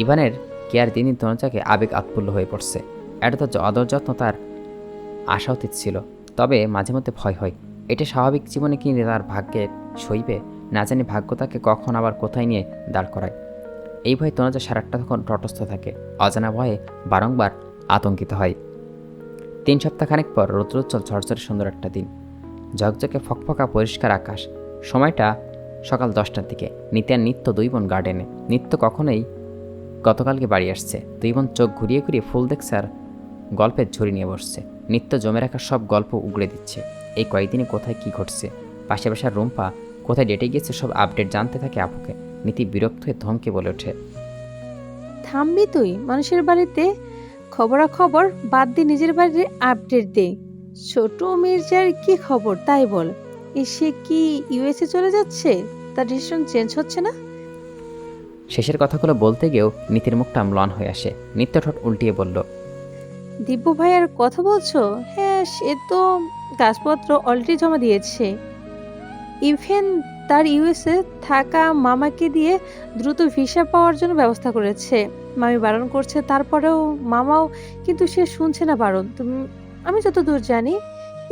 ইভানের কেয়ার দিন দিন তনুজাকে আবেগ আৎফুল্ল হয়ে পড়ছে। এটা তো আদর যত্ন তার আশা অতীত ছিল, তবে মাঝে মধ্যে ভয় হয় এটা স্বাভাবিক জীবনে কি তার ভাগ্যে সইবে, না জানি ভাগ্য তাকে কখন আবার কোথায় নিয়ে দাঁড় করায়। এই ভয়ে তনুজা সারাটা তখন তটস্থ থাকে, অজানা ভয়ে বারংবার আতঙ্কিত হয়। 3 সপ্তাহখানেক পর রৌদ্রোজ্জ্বল ঝরঝরে সুন্দর একটা দিন, ঝকঝকে ফকফকা পরিষ্কার আকাশ। সময়টা সকাল 10টার দিকে। নিত্য আর নিত্য 2 বোন গার্ডেনে। নিত্য কখনোই গতকালকে বাড়ি আসছে। 2 বোন চোখ ঘুরিয়ে ঘুরিয়ে ফুল দেখছে আর গল্পের ঝুড়ি নিয়ে বসছে। নিত্য জমে রাখা সব গল্প উগড়ে দিচ্ছে। এই কয়েকদিনে কোথায় কি ঘটছে, পাশে বাসার রুম্পা কোথায় ডেটে গিয়েছে, সব আপডেট জানতে থাকে আপুকে। নীতি বিরক্ত হয়ে ধমকে বলে ওঠে, থামবি তুই? মানুষের বাড়িতে খবরাখবর বাদ দিয়ে নিজের বাড়ির আপডেট দে। ছোট মির্জার কি খবর তাই বল। সে কি ইউএসএ চলে যাচ্ছে? তার ডিসিশন চেঞ্জ হচ্ছে না? শেষের কথাগুলো বলতে গিয়েও নীতির মুখটা ম্লান হয়ে আসে। নিত্য ঠোঁট উল্টিয়ে বলল, দিব্য ভাইয়ার কথা বলছো? হ্যাঁ, সে তো কাগজপত্র অলরেডি জমা দিয়েছে। ইভেন তার ইউএসএ থাকা মামাকে দিয়ে দ্রুত ভিসা পাওয়ার জন্য ব্যবস্থা করেছে। মামি বারণ করছে, তারপরেও মামাও কিন্তু সে শুনছে না বারণ। আমি যতদূর জানি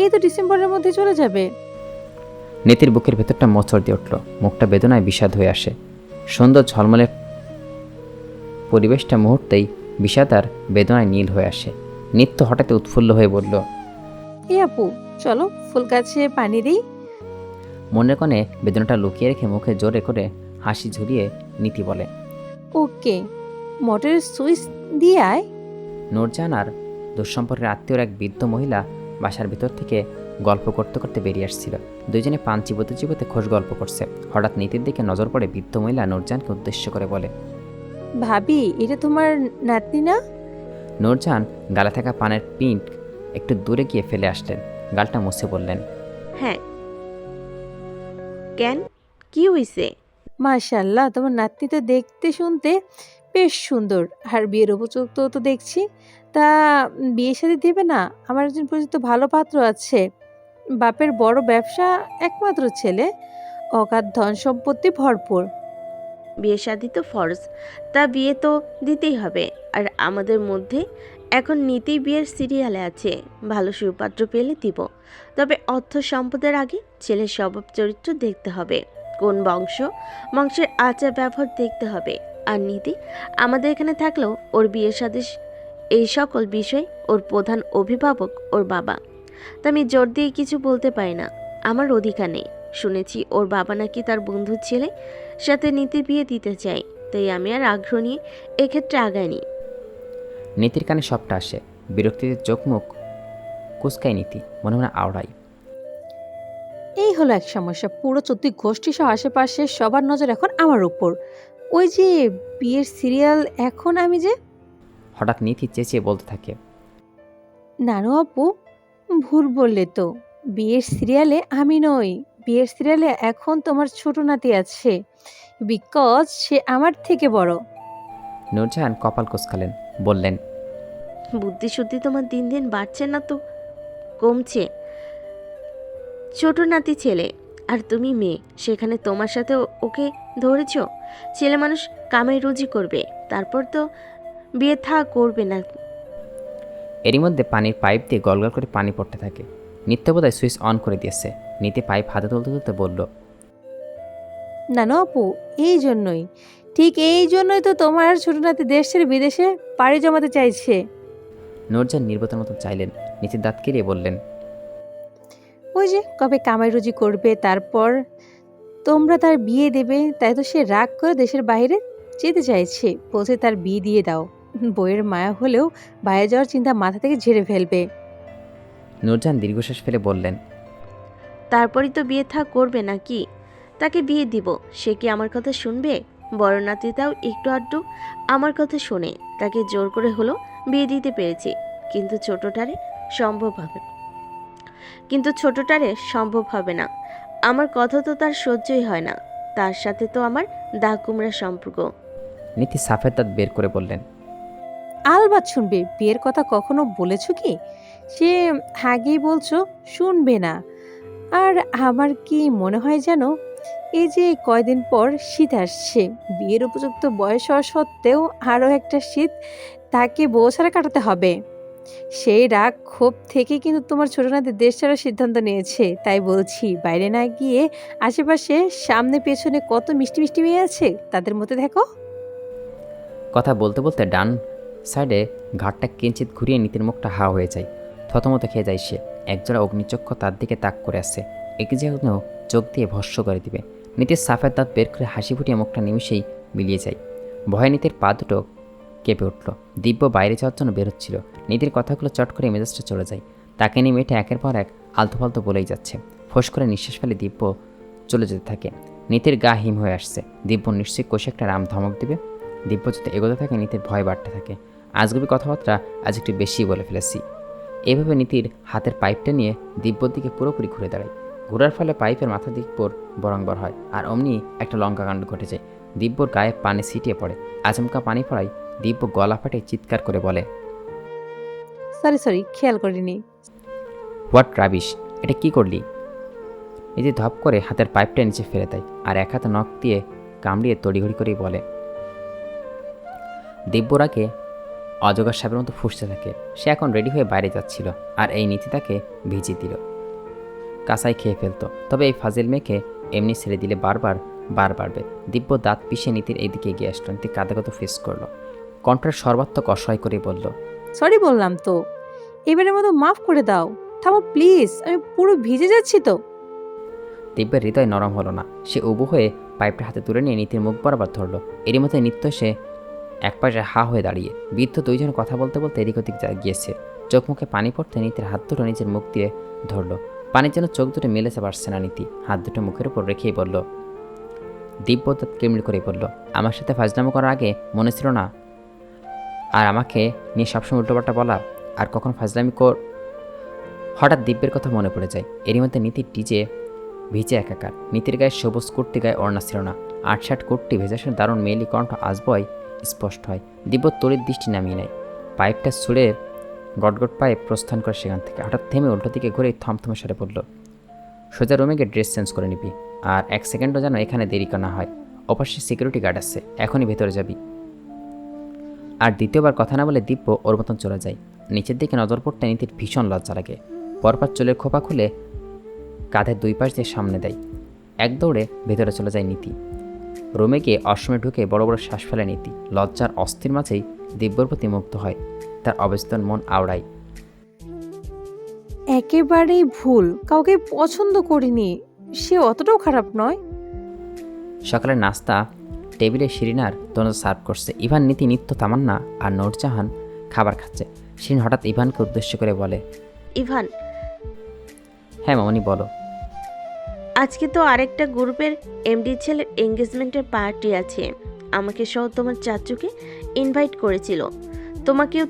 এই তো ডিসেম্বরের মধ্যে চলে যাবে। নীতির বুকের ভেতরটা মোচড় দিয়ে উঠল, মুখটা বেদনায় বিষাদ হয়ে আসে। সুন্দর ঝলমলে পরিবেশটা মুহূর্তেই বিষাদ আর বেদনায় নীল হয়ে আসে। নিত্য হঠাৎ উৎফুল্ল হয়ে বলল, এ আপু, চলো ফুল গাছে পানি দিই। মনের কোণে বেদনাটা লুকিয়ে রেখে মুখে জোরে করে হাসি ঝুলিয়ে নীতি বলে, ওকে, মোটরের সুইচ দিয়ে আয়। নূরজাহান আর দুঃসম্পর্কের আত্মীয়র এক বৃদ্ধ মহিলা বাসার ভিতর থেকে গল্প করতে করতে বেরিয়ে আসছিল। দুইজনে পান চিবোতে চিবোতে খোশ গল্প করছে। হঠাৎ নীতির দিকে নজর পড়ে বৃদ্ধ মহিলা নূরজাহানকে উদ্দেশ্য করে বলে, ভাবি, এটা তোমার নাতনি না? নূরজাহান গালে থাকা পানের পিন্ট একটু দূরে গিয়ে ফেলে আসলেন। গালটা মুছে বললেন, হ্যাঁ। কেন, কি হইছে? মাশাআল্লাহ, তোমার নাতনি তো দেখতে শুনতে বেশ সুন্দর, আর বিয়ের উপযুক্ত তো দেখছি। তা বিয়ে শাদী দেবে না? আমার একজন পরিচিত ভালো পাত্র আছে। বাপের বড় ব্যবসা, একমাত্র ছেলে, অগাধ ধন সম্পত্তি ভরপুর। বিয়ে শাদী তো ফরজ, তা বিয়ে তো দিতেই হবে। আর আমাদের মধ্যে এখন নীতি বিয়ের সিরিয়ালে আছে। ভালো সুপাত্র পেলে দিব, তবে অর্থ সম্পদের আগে ছেলের স্বভাব চরিত্র দেখতে হবে, কোন বংশের আচার ব্যবহার দেখতে হবে। আর নীতি আমাদের এখানে থাকলেও ওর বিয়ে শাদী এই সকল বিষয় ওর প্রধান অভিভাবক ওর বাবা। তা আমি জোর দিয়ে কিছু বলতে পারি না, আমার অধিকার নেই। শুনেছি ওর বাবা নাকি তার বন্ধুর ছেলে সাথে নীতি বিয়ে দিতে চাই, তাই আমি আর আগ্রহ নিয়ে এক্ষেত্রে আগাইনি। নীতির কানে সবটা আসে। বিরক্তিতে চোখ মুখ কুচকায় নীতি, মনে মনে আওড়াই। এই হলো এক সমস্যা। পুরো চতুর্থ গোষ্ঠী সহ আশেপাশে সবার নজর এখন আমার উপর। ওই যে বিয়ের সিরিয়াল, এখন আমি যে হঠাৎ নীতি চেঁচিয়ে বলতে থাকে, নানু আপু, ভুল বললে তো। বিয়ের সিরিয়ালে আমি নই, বিয়ের সিরিয়ালে এখন তোমার ছোট নাতি আছে, বিকজ সে আমার থেকে বড়। নূরজাহান কপাল কুচকালেন, বললেন, বুদ্ধি শুদ্ধি তোমার দিন দিন বাড়ছে না তো কমছে। ছোট নাতি ছেলে আর তুমি মেয়ে, সেখানে তোমার সাথে ওকে ধরেছ। ছেলে মানুষ কামাই রুজি করবে, তারপর তো বিয়ে করবে না। এরই মধ্যে পানির পাইপ দিয়ে গলগল করে পানি পড়তে থাকে। নিত্য বোধহয় সুইচ অন করে দিয়েছে। নীতি পাইপ হাতে তুলতে তুলতে বলল, নানু আপু, এই জন্যই, ঠিক এই জন্যই তো তোমার ছোট নাতি দেশ ছেড়ে বিদেশে পাড়ি জমাতে চাইছে। নূরজাহান নির্বোধের মতো চাইলেন। নিচের দাঁত কেলিয়ে বললেন, ওই যে কবে কামাই রুজি করবে, তারপর তোমরা তার বিয়ে দেবে, তাই তো সে রাগ করে দেশের বাইরে যেতে চাইছে। বলছে তার বিয়ে দিয়ে দাও। বইয়ের মায়া হলেও বাইরে যাওয়ার চিন্তা মাথা থেকে ঝেড়ে ফেলবে। নূরজাহান দীর্ঘশ্বাস ফেলে বললেন, তারপরই তো বিয়ে করবে নাকি? তাকে বিয়ে দিব, সে কি আমার কথা শুনবে? বড় নাতিটাও একটু আধটু আমার কথা শোনে, তাকে জোর করে হলো বিয়ে দিতে পেরেছি। কিন্তু ছোটটারে সম্ভব হবে না। আমার কথা তো তার সহ্যই হয় না। তার সাথে তো আমার দাগ কুমড়া সম্পর্ক। নীতি সাফের দাঁত বের করে বললেন, আলবাত শুনবে। বিয়ের কথা কখনো বলেছ কি? সে আগেই বলছো শুনবে না। আর আমার কি মনে হয় যেন, এই যে কয়দিন পর শীত আসছে, বিয়ের উপযুক্ত বয়স হওয়া সত্ত্বেও আরও একটা শীত তাকে বউ ছাড়া কাটাতে হবে। সেই রাগ ক্ষোভ থেকে কিন্তু তোমার ছোট নাতি দেশ ছাড়ার সিদ্ধান্ত নিয়েছে। তাই বলছি, বাইরে না গিয়ে আশেপাশে সামনে পেছনে কত মিষ্টি মিষ্টি মেয়ে আছে, তাদের মধ্যে দেখো। কথা বলতে বলতে ডান সাইডে ঘাটটা কিঞ্চিত ঘুরিয়ে নীতির মুখটা হা হয়ে যায়। থতমত খেয়ে যায় সে। একজোড়া অগ্নিচক্ষু তার দিকে তাক করে আসছে, একে যেন চোখ দিয়ে ভস্য করে দিবে। নীতির সাফের দাঁত বের করে হাসি ফুটিয়ে মুখটা নিমিষেই মিলিয়ে যায়। ভয়ে নীতির পা দুটো কেঁপে উঠল। দিব্য বাইরে যাওয়ার জন্য বেরোচ্ছিল। নীতির কথাগুলো চট করে মেজাজটা চলে যায়। তাকে নিয়ে মেয়েটা একের পর এক আলতু ফালতু বলেই যাচ্ছে। ফোঁস করে নিঃশ্বাস ফেলে দিব্য চলে যেতে থাকে। নীতির গা হিম হয়ে আসছে। দিব্য নিশ্চয়ই কোষে একটা রাম ধমক দেবে। দিব্য যাতে এগোতে থাকে নীতির ভয় বাড়তে থাকে। আজগুবি কথাবার্তা আজ একটু বেশি বলে ফেলেছি। এভাবে নীতির হাতের পাইপটা নিয়ে দিব্যর দিকে পুরোপুরি ঘুরে দাঁড়ায়। ঘোরার ফলে পাইপের মাথা দিব্যর বরংবর হয়, আর অমনি একটা লঙ্কা কাণ্ড ঘটে যায়। দিব্যর গায়ে পানি ছিটিয়ে পড়ে। আচমকা পানি পড়ায় দিব্য গলা ফাটে চিৎকার করে বলে, সরি খেয়াল করিনি। হোয়াট রাবিশ, এটা কি করলি? নীতি ধপ করে হাতের পাইপটা নিচে ফেলে দেয়, আর এক হাতে নখ দিয়ে কামড়িয়ে তড়িঘড়ি করেই বলে। দিব্যরাকে অজগর সাপের মতো ফুঁসতে থাকে। সে এখন রেডি হয়ে বাইরে যাচ্ছিল, আর এই নীতি তাকে ভিজিয়ে দিল। কাঁচাই খেয়ে ফেলতো। তবে এই ফাজিল মেয়েকে এমনি ছেড়ে দিলে বারবার বার বাড়বে। দিব্য দাঁত পিষে নীতির এইদিকে এগিয়ে আসলো। নীতি কাঁদে কত ফেস করলো। কণ্ঠের সর্বাত্মক অসহায় করেই বলল, সরি বললাম তো, এবারের মতো মাফ করে দাও। থামো প্লিজ, আমি পুরো ভিজে যাচ্ছি তো। দিব্যের হৃদয় নরম হলো না। সে উবু হয়ে পাইপটা হাতে তুলে নিয়ে নীতির মুখ বরাবর ধরল। এরই মধ্যে নিত্য সে একপাশে হা হয়ে দাঁড়িয়ে। বৃদ্ধ দুইজন কথা বলতে বলতে এদিক ওদিক গিয়েছে। চোখ মুখে পানি পড়তে নীতির হাত দুটো নিজের মুখ দিয়ে ধরল। পানির জন্য চোখ দুটো মেলেছে পারছে না নীতি। হাত দুটো মুখের উপর রেখেই বলল। দিব্য দাঁত কেমড়ি করে বলল, আমার সাথে ফাজলামো করার আগে মনে ছিল না? আর আমাকে নিয়ে সবসময় উল্টোপাল্টা বলা, আর কখন ফাজলামি হঠাৎ দিব্যের কথা মনে পড়ে যায়। এরই মধ্যে নীতির ডিজে ভিজে একাকার। নীতির গায়ে সবুজ কুর্তি, গায়ে ওড়না ছিল না। ৮-৬ কুর্তি ভেজাসের দারুণ মেয়েলি কণ্ঠ আজবয় স্পষ্ট হয়। দিব্য তড়িৎ দৃষ্টি নামিয়ে নেয়। পাইপটা ছুঁড়ে গটগট পায়ে প্রস্থান করে সেখান থেকে। হঠাৎ থেমে উল্টো দিকে ঘুরে থমথমে সরে পড়ল, সোজা রুমে গিয়ে ড্রেস চেঞ্জ করে নিবি, আর ১ সেকেন্ডও যেন এখানে দেরি না হয়। অপাশে সিকিউরিটি গার্ড আছে, এখনই ভেতরে যাবি। আর দ্বিতীয়বার কথা না বলে দিব্য ওর মতন চলে যায়। নিচের দিকে নজর পড়তে নীতির ভীষণ লজ্জা লাগে। পরপর চুলের খোপা খুলে কাঁধের দুই পাশ দিয়ে সামনে দেয়। এক দৌড়ে ভেতরে চলে যায় নীতি। রুমে গিয়ে অসময়ে ঢুকে বড় বড় শ্বাস ফেলে নীতি। লজ্জার অস্থির মাঝেই দিব্যর প্রতি মুগ্ধ হয়। তার অবচেতন মন আওড়ায়। একেবারেই ভুল, কাউকে পছন্দ করিনি। সে অতটাও খারাপ নয়। সকালের নাস্তা টেবিলে শিরিনার তনুজা সার্ভ করছে। ইভান, নীতি, নিত্য, তামান্না আর নূরজাহান খাবার খাচ্ছে। শিরিন হঠাৎ ইভানকে উদ্দেশ্য করে বলে, ইভান, হ্যাঁ মামনি বলো। আজকে তো আরেকটা গ্রুপের এমডি ছেলের এঙ্গেজমেন্টের পার্টি আছে। আমাকে সহ তোমার চাচুকে ইনভাইট করেছিল। তোমাকেও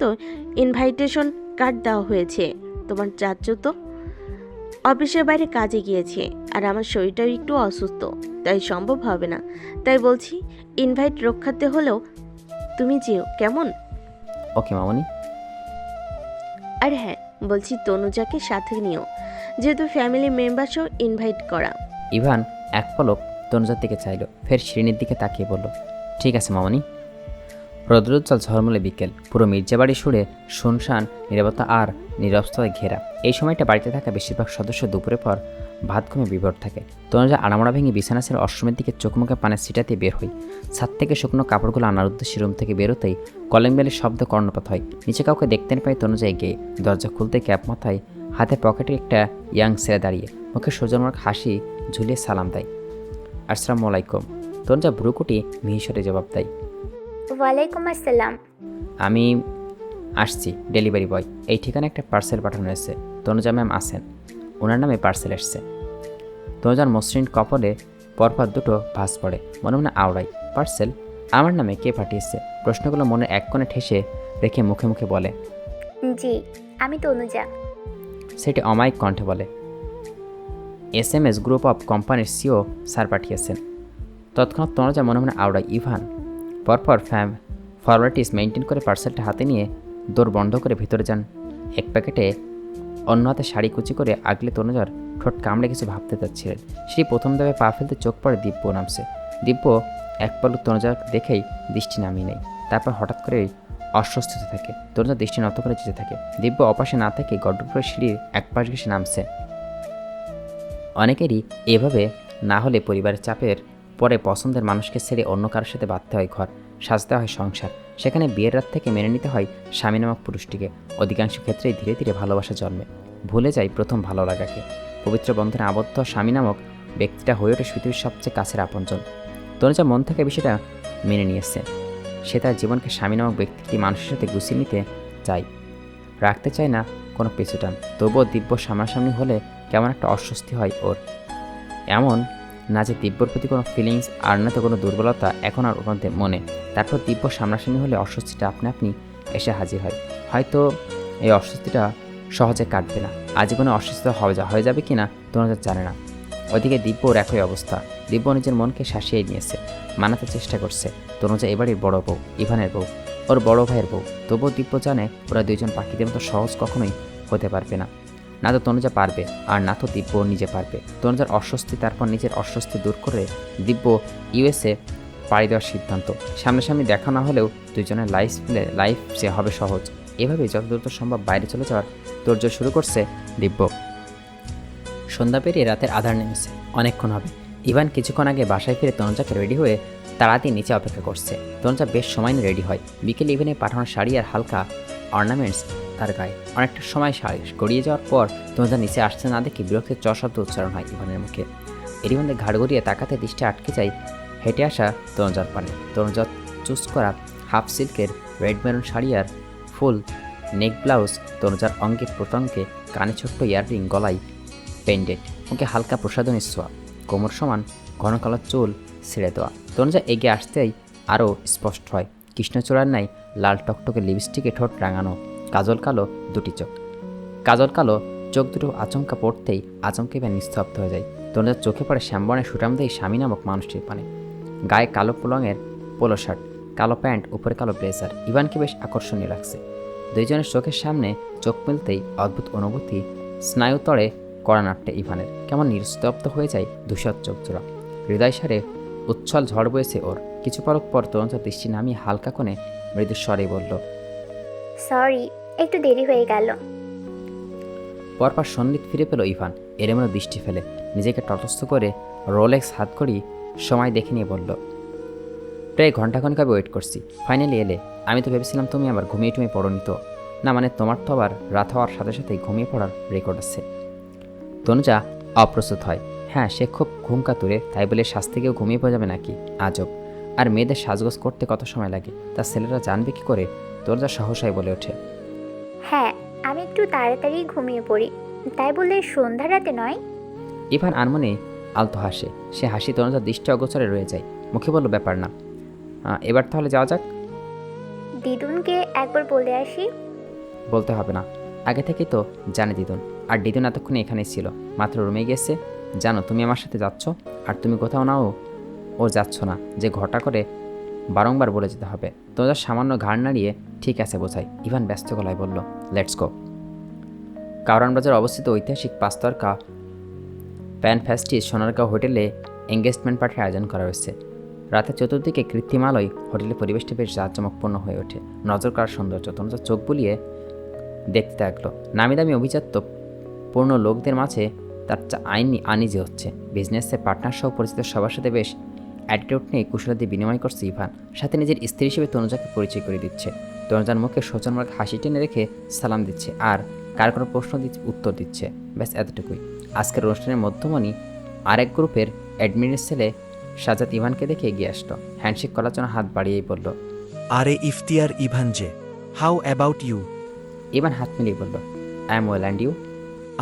তো ইনভাইটেশন কার্ড দেওয়া হয়েছে। তোমার চাচু তো অফিসের বাইরে কাজে গিয়েছে, আর আমার শরীরটাও একটু অসুস্থ, তাই সম্ভব হবে না। তাই বলছি, ইনভাইট রক্ষাতে হলেও তুমি যেও, কেমন? ওকে মামনি। আর হ্যাঁ, বলছি তনুজাকে সাথে নিও, যেহেতু ফ্যামিলি মেম্বার সহ ইনভাইট করা। ইভান এক পলক তনুজার দিকে চাইল, ফের শিরিনের দিকে তাকিয়ে বলল, ঠিক আছে মামনি। রৌদ্রোজ্জ্বল ঝলমলে বিকেল। পুরো মির্জাবাড়ি সুরে শুনশান নীরবতা আর নীরবতায় ঘেরা। এই সময়টা বাড়িতে থাকা বেশিরভাগ সদস্য দুপুরের পর ভাত ঘুমে বিভোর থাকে। তনুজা আড়ামোড়া ভেঙে বিছানা ছেড়ে অষ্টমের দিকে চোখ মুখে পানের ছিটাতে বের হই। ছাদ থেকে শুকনো কাপড়গুলো আনার উদ্দেশ্যে রুম থেকে বেরোতেই কলিং বেলের শব্দ কর্ণপাত হয়। নিচে কাউকে দেখতে না পাই তনুজা এগিয়ে। দরজা খুলতে ক্যাপ মাথায়, হাতে পকেটে একটা ইয়াং ছেলে দাঁড়িয়ে, মুখে সোজনমার্ক হাসি ঝুলিয়ে সালাম দেয়। আসসালামু আলাইকুম। তনুজা ভ্রুকুটি মিহিসরে জবাব দেয়, ওয়ালাইকুম আসসালাম। আমি আসছি, ডেলিভারি বয়। এই ঠিকানা একটা পার্সেল পাঠানো হয়েছে। তনুজা ম্যাম আছেন, ওনার নামে পার্সেল এসছে। তনুজার মসৃণ কপালে পরপর দুটো ভাঁজ পড়ে, মনে মনে আওড়াই। পার্সেল আমার নামে কে পাঠিয়েছে? প্রশ্নগুলো মনে এক কোণে ঠেসে রেখে মুখে মুখে বলে, জি, আমি তনুজা। সেটি অমায়িক কণ্ঠে বলে, SMS গ্রুপ অফ কোম্পানির সিও স্যার পাঠিয়েছেন। তৎক্ষণাৎ তনুজা মনে মনে আওড়াই। ইভান পরপর ফর্মালিটিস মেনটেন করে পার্সেলটা হাতে নিয়ে দৌড় বন্ধ করে ভিতরে যান। এক প্যাকেটে অন্য হাতে শাড়ি কুচি করে আগলে তনুজার ঠোঁট কামড়ে কিছু ভাবতে যাচ্ছিলেন। সেই প্রথম ধাপে পা ফেলতে চোখ পড়ে দিব্য নামছে। দিব্য এক পলক তনুজা দেখেই দৃষ্টি নামিয়ে নেয়। তারপর হঠাৎ করেই অস্বস্তি হতে থাকে। তনুজা দৃষ্টি নত করে যেতে থাকে। দিব্য অপাশে না থেকে গড্ডর করে সিঁড়ির এক পাশ ঘেসে নামছে। অনেকেরই এভাবে না হলে পরিবারের চাপের পরে পছন্দের মানুষকে ছেড়ে অন্য কারোর সাথে বাঁধতে হয় ঘর, সাজতে হয় সংসার। সেখানে বিয়ের রাত থেকে মেনে নিতে হয় স্বামী নামক পুরুষটিকে। অধিকাংশ ক্ষেত্রেই ধীরে ধীরে ভালোবাসা জন্মে, ভুলে যায় প্রথম ভালো লাগাকে। পবিত্র বন্ধনে আবদ্ধ স্বামী নামক ব্যক্তিটা হয়ে ওঠে পৃথিবীর সবচেয়ে কাছের আপনজন। তনুজা মন থেকে বিষয়টা মেনে নিয়েছে। সে তার জীবনকে স্বামী নামক ব্যক্তিটি মানুষের সাথে গুছিয়ে নিতে চায়, রাখতে চায় না কোনো পিছুটান। তবুও দিব্য সামনাসামনি হলে কেমন একটা অস্বস্তি হয় ওর। এমন না যে দিব্যর প্রতি কোনো ফিলিংস আর না তো কোনো দুর্বলতা এখন আর ওর মধ্যে মনে। তারপর দিব্য সামনাসামনি হলে অস্বস্তিটা আপনি আপনি এসে হাজির হয়। হয়তো এই অস্বস্তিটা সহজে কাটবে না, আজীবনে অস্বস্তি হয়ে যাবে কি না তনুজা জানে না। ওইদিকে দিব্যর একই অবস্থা। দিব্য নিজের মনকে শাসিয়ে নিয়েছে, মানাতে চেষ্টা করছে। তনুজা এবাড়ির বড় বউ, ইভানের বউ, ওর বড় ভাইয়ের বউ। তবুও দিব্য জানে ওরা দুইজন পাখিদের মতো সহজ কখনোই হতে পারবে না। না তো তনুজা পারবে আর না তো দিব্য নিজে পারবে। তনুজার অস্বস্তি, তারপর নিজের অস্বস্তি দূর করে দিব্য ইউএসএ পাড়ি দেওয়ার সিদ্ধান্ত। সামনাসামনি দেখা না হলেও দুজনের লাইফ যে হবে সহজ। এভাবেই যত দ্রুত সম্ভব বাইরে চলে যাওয়ার তোড়জোড় শুরু করছে দিব্য। সন্ধ্যা পেরিয়ে রাতের আধার নেমেছে, অনেকক্ষণ হবে। ইভান কিছুক্ষণ আগে বাসায় ফিরে তনুজাকে রেডি হয়ে তাড়াতাড়ি নিচে অপেক্ষা করছে। তনুজা বেশ সময় নিয়ে রেডি হয়। বিকেলে ইভেনে পাঠানো শাড়ি আর হালকা অর্নামেন্টস তার গায়ে। অনেকটা সময় শাড়ি গড়িয়ে যাওয়ার পর তনুজা নিচে আসতে না দেখে বিরক্তির শব্দ উচ্চারণ হয় ইভানের মুখে। এরই মধ্যে ঘাড় গড়িয়ে তাকাতে দৃষ্টি আটকে যায় হেঁটে আসা তনুজার পানে। তনুজা চুজ করা হাফ সিল্কের রেড মেরুন শাড়ি আর ফুল নেক ব্লাউজ, তনুজার অঙ্গে প্রত্যঙ্গে, কানে ছোট্ট ইয়াররিং, গলায় পেন্ডেন্ট, মুখে হালকা প্রসাধনী ছোঁয়া, কোমর সমান ঘন কালো চুল ছেড়ে দেওয়া। তনুজা এগিয়ে আসতেই আরও স্পষ্ট হয় কৃষ্ণচূড়ার ন্যায় লাল টকটকে লিপস্টিকে ঠোঁট রাঙানো, কাজল কালো চোখ দুটো আচমকা পড়তেই আচমকে বা নিস্তব্ধ হয়ে যায়। তনুজার চোখে পড়ে শ্যামবর্ণের সুঠামদেহী স্বামী নামক মানুষটির পানে। গায়ে কালো রঙের পোলো শার্ট, কালো প্যান্ট, উপরে কালো ব্লেজার। ইভানকে বেশ আকর্ষণীয় লাগছে। দুইজনের চোখের সামনে চোখ মিলতেই অদ্ভুত অনুভূতি স্নায়ুতড়ে কড়া নাট্যে ইভানের। কেমন নিস্তব্ধ হয়ে যায় ধূসর চোখজোড়া। হৃদয় সারে উচ্ছল ঝড় বয়েছে ওর। কিছু পরক পর তনুজার দৃষ্টি নামিয়ে হালকা কোণে মৃদু স্বরে বলল, সরি, একটু দেরি হয়ে গেল। পরপর সন্নিধ ফিরে পেল ইভান। এলোমেলো দৃষ্টি ফেলে নিজেকে তটস্থ করে রোলেক্স হাত ঘড়ি সময় দেখে নিয়ে বলল, প্রায় ঘন্টাখানেক আমি ওয়েট করছি, ফাইনালি এলে। আমি তো ভেবেছিলাম তুমি আবার ঘুমিয়ে টুমিয়ে পড়োনি তো। না মানে তোমার তো আবার রাত হওয়ার সাথে সাথেই ঘুমিয়ে পড়ার রেকর্ড আছে। তনুজা অপ্রস্তুত হয়। হ্যাঁ, সে খুব ঘুম কাতুরে, তাই বলে শাস্তি গিয়েও ঘুমিয়ে পড়ে যাবে নাকি? আজব। আর মেয়েদের সাজগোজ করতে কত সময় লাগে, তা ছেলেরা জানবে কি করে? তনুজা সহসাই বলে ওঠে, হ্যাঁ, আমি একটু তাড়াতাড়ি ঘুমিয়ে পড়ি, তাই বলে সন্ধ্যা রাতে নয়। ইভান আনমনে আলতো হাসে। সে হাসি তনুজার দৃষ্টি অগোচরে রয়ে যায়। মুখে বলল, ব্যাপার না, এবার তাহলে যাওয়া যাক। দিদুনকে একবার বলে আসি। বলতে হবে না, আগে থেকেই তো জানে দিদুন। আর দিদুন এতক্ষণে এখানেই ছিল, মাত্র রুমে গেছে। জানো তুমি আমার সাথে যাচ্ছ, আর তুমি কোথাও নাও ও যাচ্ছ না যে ঘটা করে বারংবার বলে যেতে হবে। তোমাদের সামান্য ঘাড় নাড়িয়ে ঠিক আছে বোঝাই। ইভান ব্যস্ত গলায় বলল, লেটস গো। কারওয়ান বাজার অবস্থিত ঐতিহাসিক পাঁচতারকা প্যান ফ্যাস্টিস সোনারগাঁও হোটেলে এঙ্গেজমেন্ট পার্টির আয়োজন করা হয়েছে। রাতের চতুর্দিকে কৃত্রিম আলোয় হোটেলের পরিবেশটা বেশ জাঁকজমকপূর্ণ হয়ে ওঠে। নজর কাড়ার সৌন্দর্য। তনুজা চোখ বুলিয়ে দেখতে থাকলো। নামি দামি অভিজাত্য পূর্ণ লোকদের মাঝে তার আনিজি হচ্ছে। বিজনেসে পার্টনার সহ পরিচিত সবার সাথে বেশ অ্যাটিটিউড নিয়ে কুশলাদি বিনিময় করছে ইভান। সাথে নিজের স্ত্রী হিসেবে তনুজাকে পরিচয় করে দিচ্ছে। তনুজার মুখে শোচনমূলক হাসি টেনে রেখে সালাম দিচ্ছে আর কার কোনো প্রশ্ন উত্তর দিচ্ছে। ব্যাস এতটুকুই। আজকের অনুষ্ঠানের মধ্যমণি আরেক গ্রুপের অ্যাডমিনের ছেলে সাজাদ ইভানকে দেখে এগিয়ে আসলো। হ্যান্ডশেক করার জন্য হাত বাড়িয়েই বলল, আরে ইফতিয়ার, ইভান যে, হাউ অ্যাবাউট ইউ? ইভান হাত মিলিয়ে বলল, I am well, and you?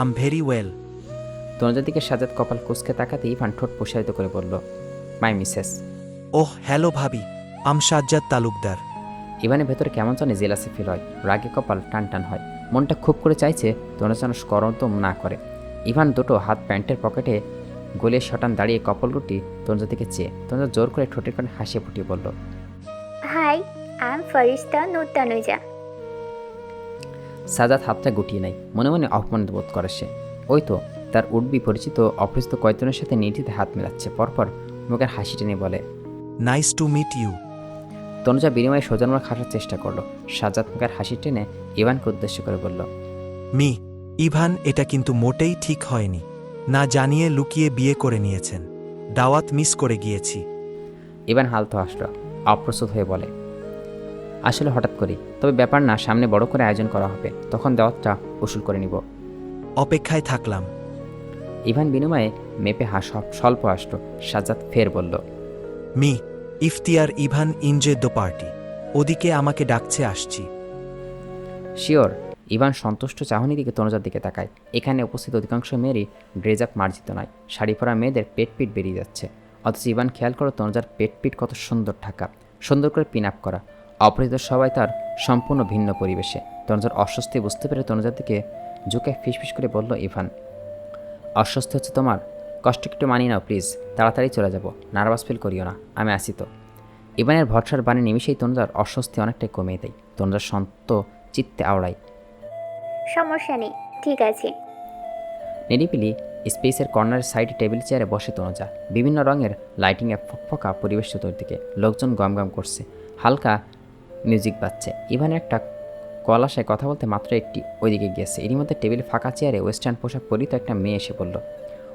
Am very well. তনুজার দিকে সাজাদ কপাল কুঁচকে তাকাতে ইভান ঠোঁট প্রসারিত করে বলল, মাই মিসেস। ওহ হ্যালো ভাবি, আম সাজ্জাদ তালুকদার। ইভানের ভেতরে কেমন জানে জেলাসি ফিল হয়, রাগে কপাল টান টান হয়। মনটা খুব করে চাইছে তনুজা যেন করন্তম না করে। ইভান দুটো হাত প্যান্টের পকেটে গলিয়ে শটান দাঁড়িয়ে কপাল রুটি তনুজার দিকে চেয়ে তনুজা জোর করে ঠোঁটের কানে হাসিয়ে ফুটিয়ে বলল, হাই, আই এম ফারিস্তা নূর তানুজা। সাজাদ হাতটা গুটিয়ে নেয়। মনে মনে অপমানিত বোধ করে সে। ওই তো তার উঠবি পরিচিত অপরিচিত কয়েকজনের সাথে নির্দ্বিধায় হাত মেলাচ্ছে। পরপর মুখের হাসি টেনে বলে, nice to meet you. Tanuja বিনিময়ে সোজানমূলক হাসার চেষ্টা করলো। সাজাদ মুখের হাসি টেনে ইভানকে উদ্দেশ্য করে বলল, ইভান, এটা কিন্তু মোটেই ঠিক হয়নি। না জানিয়ে লুকিয়ে বিয়ে করে নিয়েছেন। দাওয়াত মিস করে গিয়েছি। ইভান হালতো হাসলো, অপ্রস্তুত হয়ে বলে, আসলে হঠাৎ করি, তবে ব্যাপার না, সামনে বড় করে আয়োজন করা হবে, তখন দাওয়াতটা উসুল করে নিব। অপেক্ষায় থাকলাম। ইভান বিনিময়ে মেপে স্বল্প হাসলো। সাজ্জাদ ফের বলল, মি Iftiyar Ivan enjoy the party. ওদিকে আমাকে ডাকছে, আসছি। শিওর। ইভান সন্তুষ্ট চাহনি দিকে তনুজার দিকে তাকায়। এখানে উপস্থিত অধিকাংশ মেয়েরই ড্রেস আপ মার্জিত নয়, শাড়ি পরা মেয়েদের পেট পিট বেরিয়ে যাচ্ছে, অথচ ইভান খেয়াল করো তনুজার পেট পিট কত সুন্দর ঢাকা, সুন্দর করে পিন আপ করা। অপরিচিত সবাই তার সম্পূর্ণ ভিন্ন পরিবেশে। তনুজার অস্বস্তি বুঝতে পেরে তনুজার দিকে ঝুঁকে ফিসফিস করে বলল ইভান, অস্বস্তি হচ্ছে তোমার? কষ্ট একটু মানিয়ে নাও প্লিজ, তাড়াতাড়ি চলে যাব, নার্ভাস ফিল করিও না, আমি আসি তো। ইভানের ভরসার বাণী নিমিষেই তনুজার অস্বস্তি অনেকটাই কমিয়ে দেয়। তনুজার শান্ত চিত্তে আওড়ায়, সমস্যা নেই, ঠিক আছে। নিরিবিলি স্পেসের কর্নারের সাইডে টেবিল চেয়ারে বসে তনুজা। বিভিন্ন রঙের লাইটিংয়ে ফকফকা পরিবেশ চতুর্দিকে, লোকজন গমগম করছে, হালকা মিউজিক বাজছে। ইভানের একটা কল আসায় কথা বলতে মাত্র একটি ওইদিকে গিয়েছে। এরই মধ্যে টেবিল ফাঁকা চেয়ারে ওয়েস্টার্ন পোশাক পরিত একটা মেয়ে এসে পড়ল।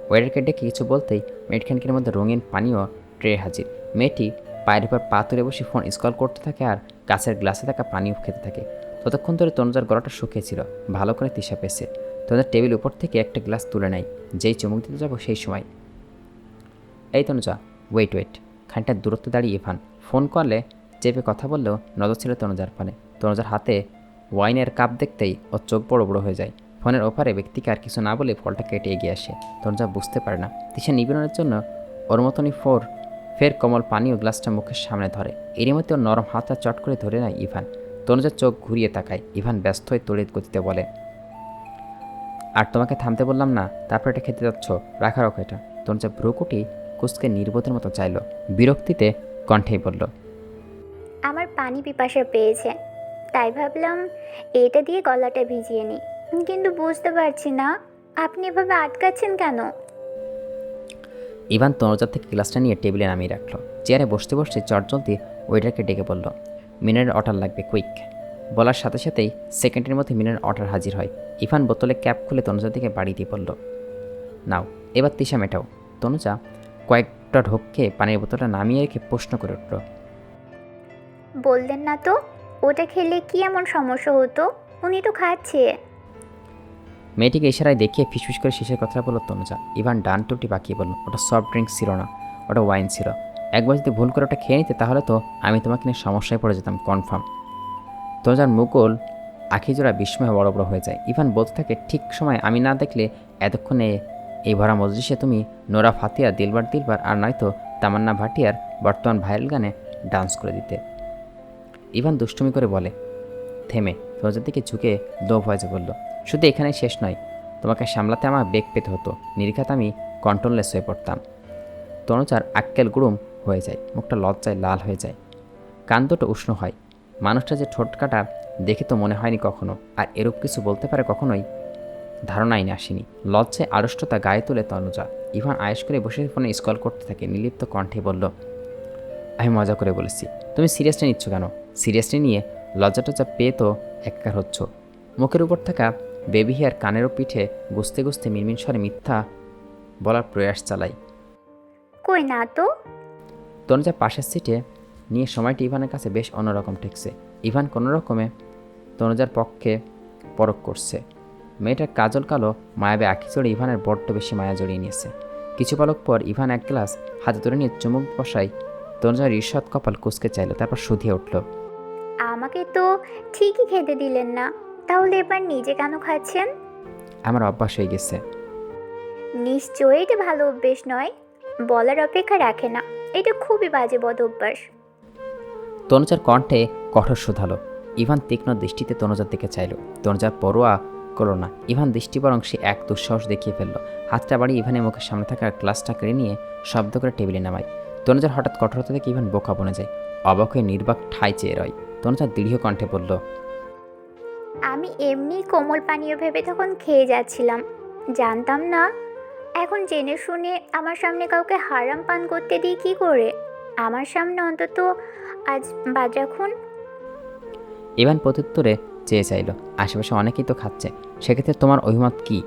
ওয়েটারকে ডেকে কিছু বলতেই মেটখানকের মধ্যে রঙিন পানীয় ট্রে হাজির। মেয়েটি পায়ের উপর পা তুলে বসে ফোন স্ক্রল করতে থাকে আর কাছের গ্লাসে থাকা পানিও খেতে থাকে। ততক্ষণ ধরে তনুজার গলাটা শুকিয়েছিল, ভালো করে তিশা পেয়েছে। তনুজার টেবিল উপর থেকে একটা গ্লাস তুলে নেয়। যেই চুমুক দিতে যাবো সেই সময়, এই তনুজা, ওয়েট। খানিকটা দূরত্বে দাঁড়িয়ে ইভান ফোন করলে চেপে কথা বললেও নজর ছিল তনুজার পানে। তনুজার হাতে ওয়াইনের কাপ দেখতেই ওর চোখ বড় বড় হয়ে যায়। ফোনের ওপারে ব্যক্তিকে আর কিছু না বলে ফলটা কেটে এগিয়ে আসে। তনুজা বুঝতে পারে না, তিশা নিবেদনের জন্য ওর মতনই ফের কমল পানীয় গ্লাসটা মুখের সামনে ধরে। এরই মধ্যে ওর নরম হাতটা চট করে ধরে নেয় ইভান। তনুজার চোখ ঘুরিয়ে তাকায়। ইভান ব্যস্ত হয়ে তড়িৎ গতিতে বলে, আর তোমাকে থামতে বললাম না, তারপর এটা খেতে যাচ্ছ, রাখো এটা। তনুজা ভ্রুকুটি কুচকে নির্বোধের মতো চাইল, বিরক্তিতে কণ্ঠেই বলল, আমার পানি পিপাসা পেয়েছে, তাই ভাবলাম এটা দিয়ে গলাটা ভিজিয়ে নিই, কিন্তু বুঝতে পারছি না আপনি এভাবে আটকাচ্ছেন কেন। ইভান তনুজার থেকে গ্লাসটা নিয়ে টেবিলে নামিয়ে রাখলো। চেয়ারে বসতে বসতে চটজলদি ওয়েটারকে ডেকে বলল, মিনারের অর্ডার লাগবে, কুইক। বলার সাথে সাথেই সেকেন্ডের মধ্যে মিনারের অর্ডার হাজির হয়। ইভান বোতলে ক্যাপ খুলে তনুজার দিকে বাড়ি দিয়ে বলল, নাও এবার তিশা মেটাও। তনুজা কয়েকটা ঢোক খেয়ে পানির বোতলটা নামিয়ে রেখে প্রশ্ন করে উঠল, বললেন না তো ওটা খেলে কি এমন সমস্যা হতো, উনি তো খাচ্ছে। মেয়েটিকে ইশারায় দেখিয়ে ফিসফিস করে শেষের কথা বলল তনুজা। ইভান ডান টুটি বাকিয়ে বলল, ওটা সফট ড্রিঙ্কস ছিল না, ওটা ওয়াইন ছিল। একবার যদি ভুল করে ওটা খেয়ে নিতে তাহলে তো আমি তোমাকে নিয়ে সমস্যায় পড়ে যেতাম কনফার্ম। তনুজার মুকুল আখিজোড়া বিস্ময়ে বড় বড় হয়ে যায়। ইভান বলতে থাকে, ঠিক সময় আমি না দেখলে এতক্ষণে এই ভরা মজলিসে তুমি নোরা ফাতিয়া, দিলবার আর নয়তো তামান্না ভাটিয়ার বর্তমান ভাইরাল গানে ডান্স করে দিতে। ইভান দুষ্টুমি করে বলে, থেমে তনুজার দিকে ঝুঁকে দো ভয়েসে বলল, শুধু এখানেই শেষ নয়, তোমাকে সামলাতে আমার বেগ পেতে হতো, নির্ঘাত আমি কন্ট্রোললেস হয়ে পড়তাম। তনুজার আক্কেল গুড়ুম হয়ে যায়, মুখটা লজ্জায় লাল হয়ে যায়, কান দুটো উষ্ণ হয়। মানুষটা যে ঠোঁট কাটা দেখে তো মনে হয়নি কখনো, আর এরূপ কিছু বলতে পারে কখনোই ধারণাই না আসেনি। লজ্জায় আড়ষ্টতা গায়ে তুলে তনুজা। ইভান আয়েশ করে বসে ফোনে স্ক্রল করতে থাকে। নির্লিপ্ত কণ্ঠে বলল, আমি মজা করে বলেছি, তুমি সিরিয়াসলি নিচ্ছ কেন? সিরিয়াসলি নিয়ে লজ্জাটা পেয়ে তো একাকার হচ্ছ। মুখের উপর থাকা বেবি হেয়ার কানেরও পিঠে গুছতে গুছতে মিনমিন স্বরে মিথ্যা বলার প্রয়াস চালাই। কই না তো। তনুজা পাশের সিটে নিয়ে সময়টি ইভানের কাছে বেশ অন্যরকম ঠেকছে। ইভান কোনো রকমে তনুজার পক্ষে পরখ করছে। মেয়েটার কাজল কালো মায়াবে আঁখি চড়ে ইভানের বড্ড বেশি মায়া জড়িয়ে নিয়েছে। কিছু পলক পর ইভান এক গ্লাস হাতে তুলে নিয়ে চুমুক বসায় তনুজার ঈর্ষৎ কপাল কুঁচকে চাইল, তারপর শুধিয়ে উঠল, আমাকে তো ঠিকই খেতে দিলেন না, তাহলে এবার নিজে কেন খাচ্ছেন? আমার অভ্যাস হয়ে গেছে। নিশ্চয়ই এটা ভালো অভ্যেস নয়, বলার অপেক্ষা রাখে না, এটা খুবই বাজে বদ অভ্যাস। তনুজার কণ্ঠে কঠোর শোধালো। ইভান তীক্ষ্ণ দৃষ্টিতে তনুজার দিকে চাইল। তনুজার পরোয়া করল না। ইভান দৃষ্টি বরং সে এক দুঃসাহস দেখিয়ে ফেলল। হাতটা বাড়িয়ে ইভানের মুখের সামনে থাকা গ্লাসটা কেড়ে নিয়ে শব্দ করে টেবিলে নামায়। তনুজার হঠাৎ কঠোরতা দেখে ইভান বোকা বনে যায়। অবাক হয়ে নির্বাক ঠাই চেয়ে রয়। তনুজা দৃঢ় কণ্ঠে বলল, আমি এমনি কোমল পানীয় ভেবে তখন খেয়ে যাচ্ছিলাম, জানতাম না। এখন জেনে শুনে আমার সামনে কাউকে হারাম পান করতে দিই কি করে? আমার সামনে অন্তত আজ বাদ রাখুন। ইভান প্রত্যুত্তরে চেয়ে চাইল, আশেপাশে অনেকেই তো খাচ্ছে, সেক্ষেত্রে তোমার অভিমত কী?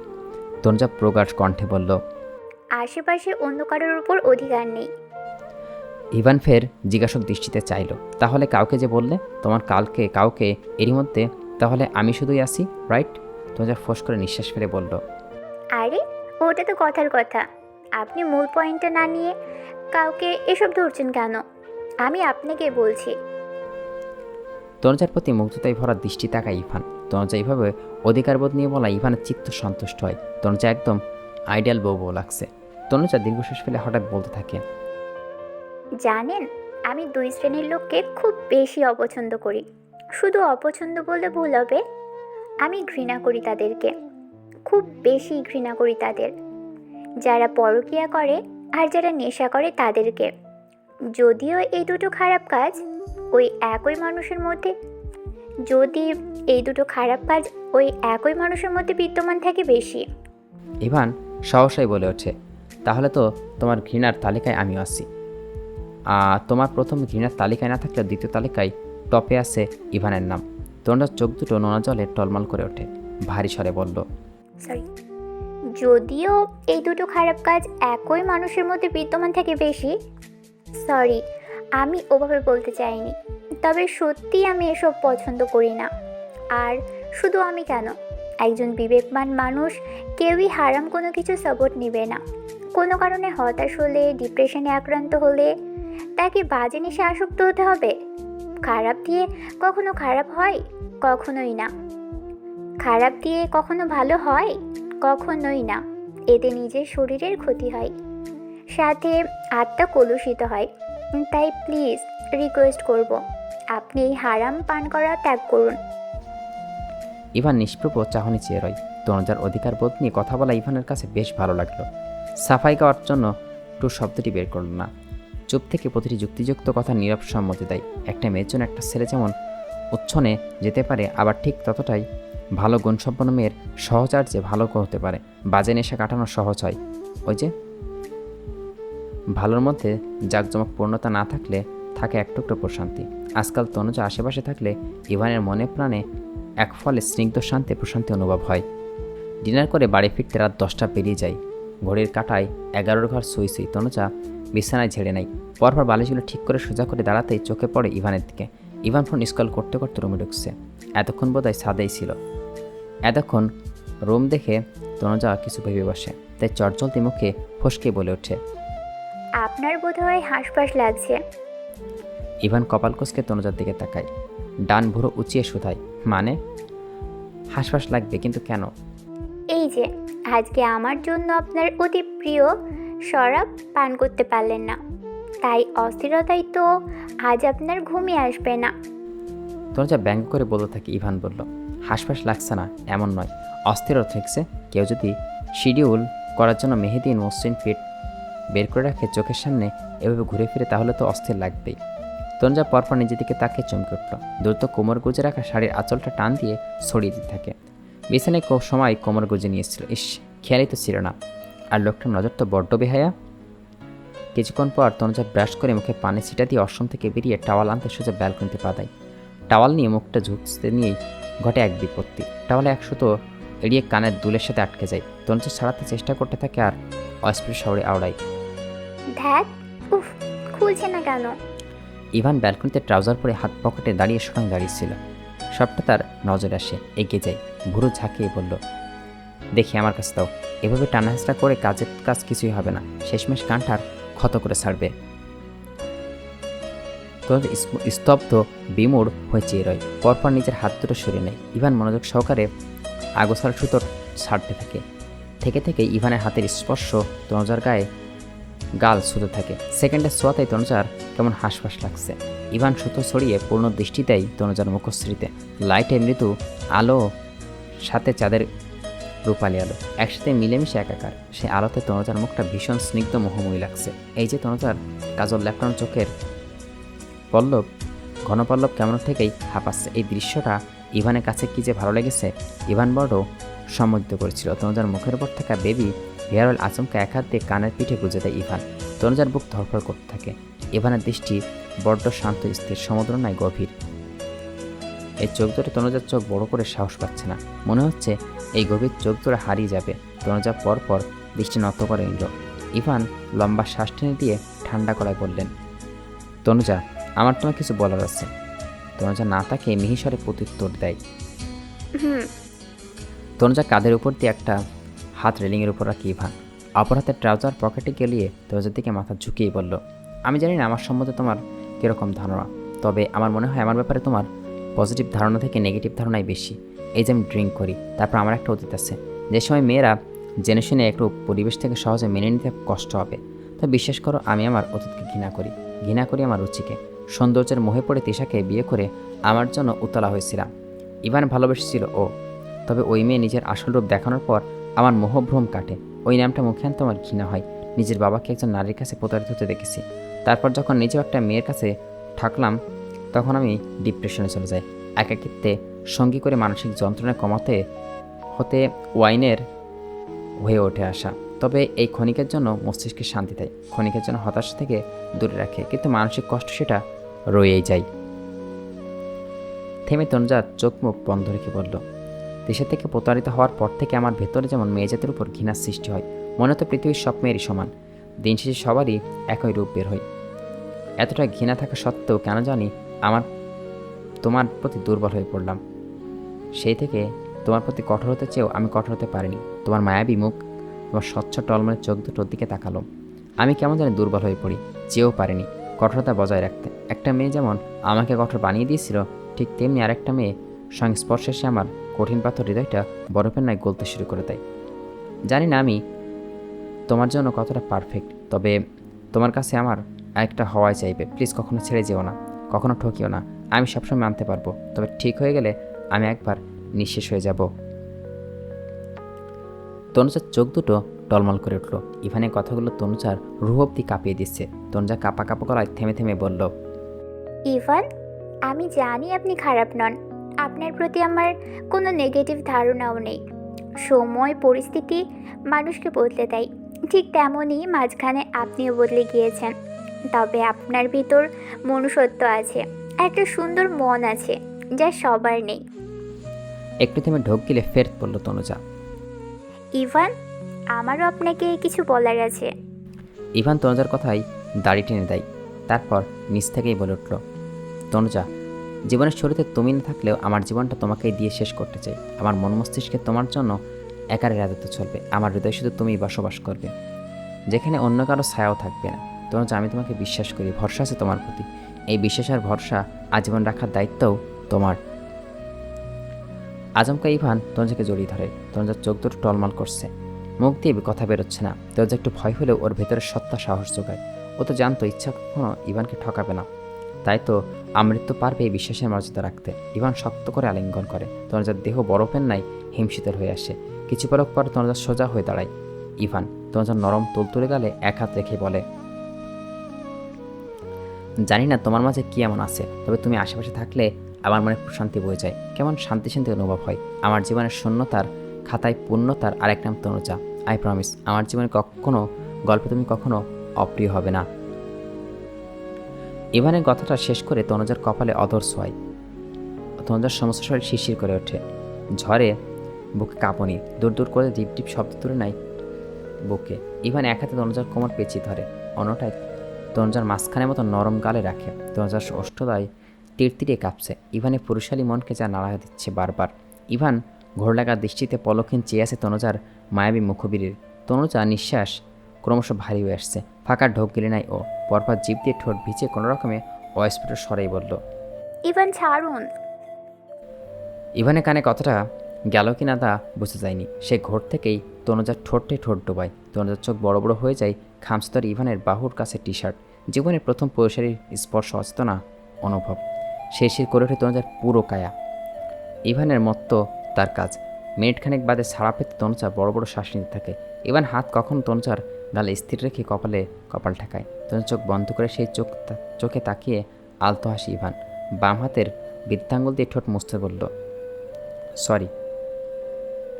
তনুজা প্রগাঢ় কণ্ঠে বলল, আশেপাশে অন্য কারোর উপর অধিকার নেই। ইভান ফের জিজ্ঞাসক দৃষ্টিতে চাইল, তাহলে কাউকে যে বললে তোমার কাউকে এরই মধ্যে, তাহলে আমি শুধুই আসি, রাইট? তনুজা ফোঁস করে নিঃশ্বাস ফেলে বলল, আরে ওটা তো কথার কথা, আপনি মূল পয়েন্টটা না নিয়ে কাউকে এসব ধরছেন কেন? আমি আপনাকে বলছি। তনুজার প্রতি মুগ্ধতায় ভরা দৃষ্টি তাকায় ইভান। তনুজা এইভাবে অধিকারবোধ নিয়ে বলা ইভানের চিত্ত সন্তুষ্ট হয়। তনুজা একদম আইডিয়াল বউ লাগছে। তনুজা দীর্ঘশ্বাস ফেলে হঠাৎ বলতে থাকে, জানেন, আমি 2 শ্রেণীর লোককে খুব বেশি অপছন্দ করি। শুধু অপছন্দ বললে ভুল হবে, আমি ঘৃণা করি তাদেরকে, খুব বেশি ঘৃণা করি তাদের। যারা পরকীয়া করে আর যারা নেশা করে তাদেরকে। যদিও এই দুটো খারাপ কাজ ওই একই মানুষের মধ্যে বিদ্যমান থাকে বেশি। ইভান সহসাই বলে ওঠে, তাহলে তো তোমার ঘৃণার তালিকায় আমিও আছি। তোমার প্রথম ঘৃণার তালিকায় না থাকলেও দ্বিতীয় তালিকায় টপে আছে ইভানের নাম। তনুজার চোখ দুটো নোনা জলে টলমল করে ওঠে, ভারী স্বরে বলল, যদিও এই দুটো খারাপ কাজ একই মানুষের মধ্যে বিদ্যমান থাকে বেশি। সরি, আমি ওভাবে বলতে চাইনি। তবে সত্যি আমি এসব পছন্দ করি না। আর শুধু আমি কেন, একজন বিবেকবান মানুষ কেউই হারাম কোনো কিছু সাপোর্ট নেবে না। কোনো কারণে হতাশ হলে, ডিপ্রেশনে আক্রান্ত হলে তাকে বাজে নেশে আসক্ত হতে হবে? খারাপ দিয়ে কখনো খারাপ হয়? কখনোই না। খারাপ দিয়ে কখনো ভালো হয়? কখনোই না। এতে নিজের শরীরের ক্ষতি হয়, সাথে আত্মা কলুষিত হয়। তাই প্লিজ রিকোয়েস্ট করব, আপনি এই হারাম পান করা ত্যাগ করুন। ইভান নিষ্প্রভ চাহনি চেয়ে রয়। তনুজার অধিকার বোধ নিয়ে কথা বলা ইভানের কাছে বেশ ভালো লাগলো। সাফাই গাওয়ার জন্য টু শব্দটি বের করল না। চুপ থেকে প্রতিটি যুক্তিযুক্ত কথা নীরব সম্মতি দেয়। একটা মেয়ের জন্য একটা ছেলে যেমন উচ্ছনে যেতে পারে, আবার ঠিক ততটাই ভালো গুণসম্পন্ন মেয়ের সহচার্যে ভালো হতে পারে। বাজে নেশা কাটানো সহজ হয়। ওই যে ভালোর মধ্যে জাঁকজমক পূর্ণতা না থাকলে থাকে এক টুকরো প্রশান্তি। আজকাল তনুজা আশেপাশে থাকলে ইভানের মনে প্রাণে এক ফলে স্নিগ্ধ শান্তি প্রশান্তি অনুভব হয়। ডিনার করে বাড়ি ফিরতে রাত 10টা পেরিয়ে যায়। ঘড়ির কাঁটায় 11 ঘর সুই সুই। তনুজা বিছানায় ঝেড়ে নেয়। পরপর বালিশগুলো ঠিক করে সোজা করে দাঁড়াতেই চোখে পড়ে ইভানের দিকে। ইভান ফোন স্কল করতে করতে রুমে ঢুকছে। এতক্ষণ বোধহয় ছাদেই ছিল। এতক্ষণ রুম দেখে তনুজা কিছু ভেবে বসে, তাই চটজলদি মুখে ফসকে বলে ওঠে, আপনার বোধহয় হাঁসফাঁস লাগছে। ইভান কপাল কুঁচকে তনুজার দিকে তাকায়, ডান ভুরো উঁচিয়ে শুধায়, মানে? হাঁসফাঁস লাগবে, কিন্তু কেন? এই যে আজকে আমার জন্য আপনার অতি প্রিয় শরাব পান করতে পারলেন না, তাই অস্থিরতাই তো আজ আপনার ঘুমিয়ে আসবে না। তনুজা ব্যঙ্গ করে বলতে থাকে। ইভান বলল, হাঁসফাঁস লাগছে না এমন নয়, অস্থিরও থাকছে। কেউ যদি শিডিউল করার জন্য মেহেদিন মসৃণ পেট বের করে রাখে চোখের সামনে এভাবে ঘুরে ফিরে, তাহলে তো অস্থির লাগবেই। তনুজা পরপর নিজের দিকে তাকে চমকে উঠল। দ্রুত কোমর গুজে রাখা শাড়ির আঁচলটা টান দিয়ে ছড়িয়ে দিতে থাকে। বিছানায় সময় কোমর গুজে নিয়েছিল। ইস, খেয়ালই তো ছিল না। আর লোকটার নজর তো বড্ড বেহায়া। কিছুক্ষণ পর তনুজা ব্রাশ করে মুখে পানি ছিটা দিয়ে অশ্রম থেকে বেরিয়ে টাওয়াল আনতে সোজা ব্যালকনিতে পা দেয়। টাওয়াল নিয়ে মুখটা ঝুঁকতে নিয়েই ঘটে এক বিপত্তি। টাওয়ালে এক সুতো এড়িয়ে কানের দুলের সাথে আটকে যায়। তনুজা ছাড়াতে চেষ্টা করতে থাকে আর অস্পৃশ্য শহরে আওড়ায়, ধ্যাত, উফ, খুলছে না কেন? ইভান ব্যালকনিতে ট্রাউজার পরে হাত পকেটে দাঁড়িয়ে সুরং দাঁড়িয়েছিল। সবটা তার নজরে আসে। এগিয়ে যায়, ভুরু ঝাঁকিয়ে বলল, দেখি আমার কাছে দাও। এভাবে টানাহেঁচড়া করে কাজের কাজ কিছুই হবে না, শেষমেশ কানটার ক্ষত করে ছাড়বে। তবে স্তব্ধ বিমূঢ় হয়ে চেয়ে রয়। পরপর নিজের হাত দুটো সরিয়ে নেয়। ইভান মনোযোগ সহকারে আগোছাল সুতো ছাড়তে থাকে। থেকে ইভানের হাতের স্পর্শ তনুজার গায়ে গাল ছুঁতে থাকে। সেকেন্ডের ছোঁয়াতেই তনুজার কেমন হাঁসফাঁস লাগছে। ইভান সুতো ছড়িয়ে পূর্ণ দৃষ্টি দেয় তনুজার মুখশ্রীতে। লাইটে মৃদু আলো, সাথে চাঁদের রূপালি আলো একসাথে মিলেমিশে একাকার। সে আলোতে তনুজার মুখটা ভীষণ স্নিগ্ধ মোহময়ী লাগছে। এই যে তনুজার কাজল লেপটানো চোখের পল্লব, ঘনপল্লব কেমন থেকেই হাঁপাচ্ছে। এই দৃশ্যটা ইভানের কাছে কি যে ভালো লেগেছে। ইভান বড় সম্মোহিত করেছিল। তনুজার মুখের উপর থাকা বেবি হেয়ার অয়েল আচমকা এক হাত দিয়ে কানের পিঠে গুজে দেয় ইভান। তনুজার বুক ধরফর করতে থাকে। ইভানের দৃষ্টি বড্ড শান্ত, স্থির, সমুদ্র নয় গভীর। এই চোখ ধরে তনুজার চোখ বড় করে সাহস পাচ্ছে না। মনে হচ্ছে এই গভীর চোখ ধরে হারিয়ে যাবে। তনুজা পর দৃষ্টি নত করে নিল। ইভান লম্বা শ্বাস টেনে দিয়ে ঠান্ডা গলায় বললেন, তনুজা, আমার তোমার কিছু বলার আছে। তনুজা না তাকে মিহিস্বরে প্রত্যুত্তর দেয়। হুম। তনুজা কাঁধের উপর দিয়ে একটা হাত রেলিংয়ের উপর রাখি ইভান অপর হাতের ট্রাউজার পকেটে গেলিয়ে তনুজার দিকে মাথা ঝুঁকিয়ে বলল, আমি জানি না আমার সম্বন্ধে তোমার কীরকম ধারণা, তবে আমার মনে হয় আমার ব্যাপারে তোমার পজিটিভ ধারণা থেকে নেগেটিভ ধারণাই বেশি। এই যে আমি ড্রিঙ্ক করি, তারপর আমার একটা অতীত আছে। যে সময় মেয়েরা জেনে শুনে একটু পরিবেশ থেকে সহজে মেনে নিতে কষ্ট হবে, তো বিশ্বাস করো আমি আমার অতীতকে ঘৃণা করি আমার রুচিকে। সৌন্দর্যের মোহে পড়ে তিশাকে বিয়ে করে আমার জন্য উতলা হয়েছিলাম। ইভান ভালোবেসেছিল ও, তবে ওই মেয়ে নিজের আসল রূপ দেখানোর পর আমার মোহভ্রম কাটে। ওই নামটা মুখে আনতে আমার ঘৃণা হয়। নিজের বাবাকে একজন নারীর কাছে প্রতারিত হতে দেখেছি, তারপর যখন নিজেও একটা মেয়ের কাছে ঠকলাম তখন আমি ডিপ্রেশনে চলে যাই। একাকিত্বে সঙ্গী করে মানসিক যন্ত্রণা কমাতে হতে ওয়াইনের হয়ে ওঠে আসা। তবে এই ক্ষণিকের জন্য মস্তিষ্কে শান্তি দেয়, ক্ষণিকের জন্য হতাশা থেকে দূরে রাখে, কিন্তু মানসিক কষ্ট সেটা রয়েই যায়। থেমে তনুজা চোখ মুখ বন্ধ রেখে বলল, দেশের থেকে প্রতারিত হওয়ার পর থেকে আমার ভেতরে যেমন মেয়েজাতির উপর ঘৃণার সৃষ্টি হয়। মনে হতো পৃথিবীর সব মেয়েরই সমান, দিন শেষে সবারই একই রূপ বের হয়। এতটা ঘৃণা থাকা সত্ত্বেও কেন জানি তোমার প্রতি দুর্বল হয়ে পড়লাম। সেই থেকে তোমার প্রতি কঠোর হতে চেয়েও আমি কঠোর হতে পারিনি। তোমার মায়াবী মুখ, তোমার স্বচ্ছ টলমলের চোখ দুটোর দিকে তাকালো। আমি কেমন জানি দুর্বল হয়ে পড়ি, চেয়েও পারিনি কঠোরতা বজায় রাখতে। একটা মেয়ে যেমন আমাকে কঠোর বানিয়ে দিয়েছিল, ঠিক তেমনি আরেকটা মেয়ে সংস্পর্শে এসে আমার কঠিন পাথর হৃদয়টা বরফের ন্যায় গলতে শুরু করে দেয়। জানি না আমি তোমার জন্য কতটা পারফেক্ট, তবে তোমার কাছে আমার আরেকটা হওয়াই চাইবে। প্লিজ কখনো ছেড়ে যেও না, কখনো ঠকিও না। আমি সবসময় মানতে পারবো, তবে ঠিক হয়ে গেলে আমি একবার নিঃশেষ হয়ে যাব। তনুজার চোখ দুটো টলমল করে উঠল। ইভানের কথাগুলো তনুজার রুহ অব্দি কাঁপিয়ে দিচ্ছে। তনুজা কাঁপা কাঁপা গলায় থেমে থেমে বলল, ইভান, আমি জানি আপনি খারাপ নন, আপনার প্রতি আমার কোনো নেগেটিভ ধারণাও নেই। সময় পরিস্থিতি মানুষকে বদলে দেয়, ঠিক তেমনই মাঝখানে আপনিও বদলে গিয়েছেন। তবে আপনার ভিতর মনুষ্যত্ব আছে, একটা সুন্দর মন আছে, যা সবার নেই। একটু থেমে ঢোক গিলে ফের বলল তনুজা। ইভান, আমারও আপনাকে কিছু বলার আছে। ইভান তনুজার কথাই দাড়ি টেনে দেয়, তারপর নিচ থেকেই বলে উঠল, তনুজা, জীবনের শুরুতে তুমি না থাকলেও আমার জীবনটা তোমাকেই দিয়ে শেষ করতে চাই। আমার মন মস্তিষ্কে তোমার জন্য একারে রাজত্ব চলবে, আমার হৃদয় শুধু তুমিই বসবাস করবে, যেখানে অন্য কারো ছায়াও থাকবে না। তনুজা, আমি তোমাকে বিশ্বাস করি, ভরসা আছে তোমার প্রতি। এই বিশ্বাস আর ভরসা আজীবন রাখার দায়িত্বও তোমার। আচমকা ইভান তনুজাকে জড়িয়ে ধরে। তনুজার চোখ দুটো টলমল করছে, মুখ দিয়ে কথা বেরোচ্ছে না। তনুজা একটু ভয় হলেও ওর ভেতরের সত্তা সাহস যোগায়। ও তো জানতো ইচ্ছা কখনো ইভানকে ঠকাবে না, তাই তো আমৃত্যু পারবে এই বিশ্বাসের মর্যাদা রাখতে। ইভান শক্ত করে আলিঙ্গন করে। তনুজার দেহ বরফের নাই হিমশীতল হয়ে আসে। কিছু পলক পর তনুজা সোজা হয়ে দাঁড়ায়। ইভান তনুজার নরম তুলতুলে গালে এক হাত রেখে বলে, জানি না তোমার মাঝে কি এমন আছে, তবে তুমি আশেপাশে থাকলে আমার মনে প্রশান্তি বয়ে যায়, কেমন শান্তি শান্তি অনুভব হয়। আমার জীবনের শূন্যতার খাতায় পূর্ণতার আরেক নাম তনুজা। আই প্রমিস, আমার জীবনে কখনো গল্পে তুমি কখনো অপ্রিয় হবে না। ইভানের কথাটা শেষ করে তনুজার কপালে অধর ছোঁয়। তনুজার সমস্ত শরীর শিরশির করে ওঠে, ঝড়ে বুকে কাঁপনি, দূর দূর করে ডিপ ডিপ শব্দ তুলে নেয় বুকে। ইভান এক হাতে তনুজার কোমর পেঁচিয়ে ধরে, অন্যটায় তনুজার মাঝখানের মতো নরম গালে রাখে। তনুজার অষ্টদায় তীর কাঁপছে। ইভানের পুরুষালী মনকে যা নাড়া দিচ্ছে বারবার। ইভান ঘোর লাগা দৃষ্টিতে পলকহীন চেয়ে আছে তনুজার মায়াবী মুখবিরির। তনুজা নিঃশ্বাস ক্রমশ ভারী হয়ে আসছে, ফাঁকা ঢোক গেলে নাই ও। পরপর জিভ দিয়ে ঠোঁট ভিজে কোনো রকমে অস্ফুট স্বরেই বলল, ইভান ছাড়ুন। ইভানের কানে কথাটা গেল কি না তা বুঝতে যায়নি। সে ঘোর থেকেই তনুজার ঠোঁটে ঠোঁট ডোবায়। তনুজার চোখ বড় বড় হয়ে যায়। খামস্তর ইভানের বাহুর কাছে টি শার্ট, জীবনের প্রথম পুরুষারীর স্পর্শ অচেতনা অনুভব। শিরশির করে ওঠে তনুজার পুরো কায়া। ইভানের মতো তার কাজ। মিনিটখানেক বাদে ছাড়া পেতে তনুজা বড় বড় শ্বাস নিতে থাকে। ইভান হাত কখন তনুজার গালে স্থির রেখে কপালে কপাল ঠেকায়। তনুজার চোখ বন্ধ করে সেই চোখে তাকিয়ে আলতো হাসি ইভান। বাম হাতের বৃদ্ধাঙ্গুল দিয়ে ঠোঁট মুছতে বলল, সরি,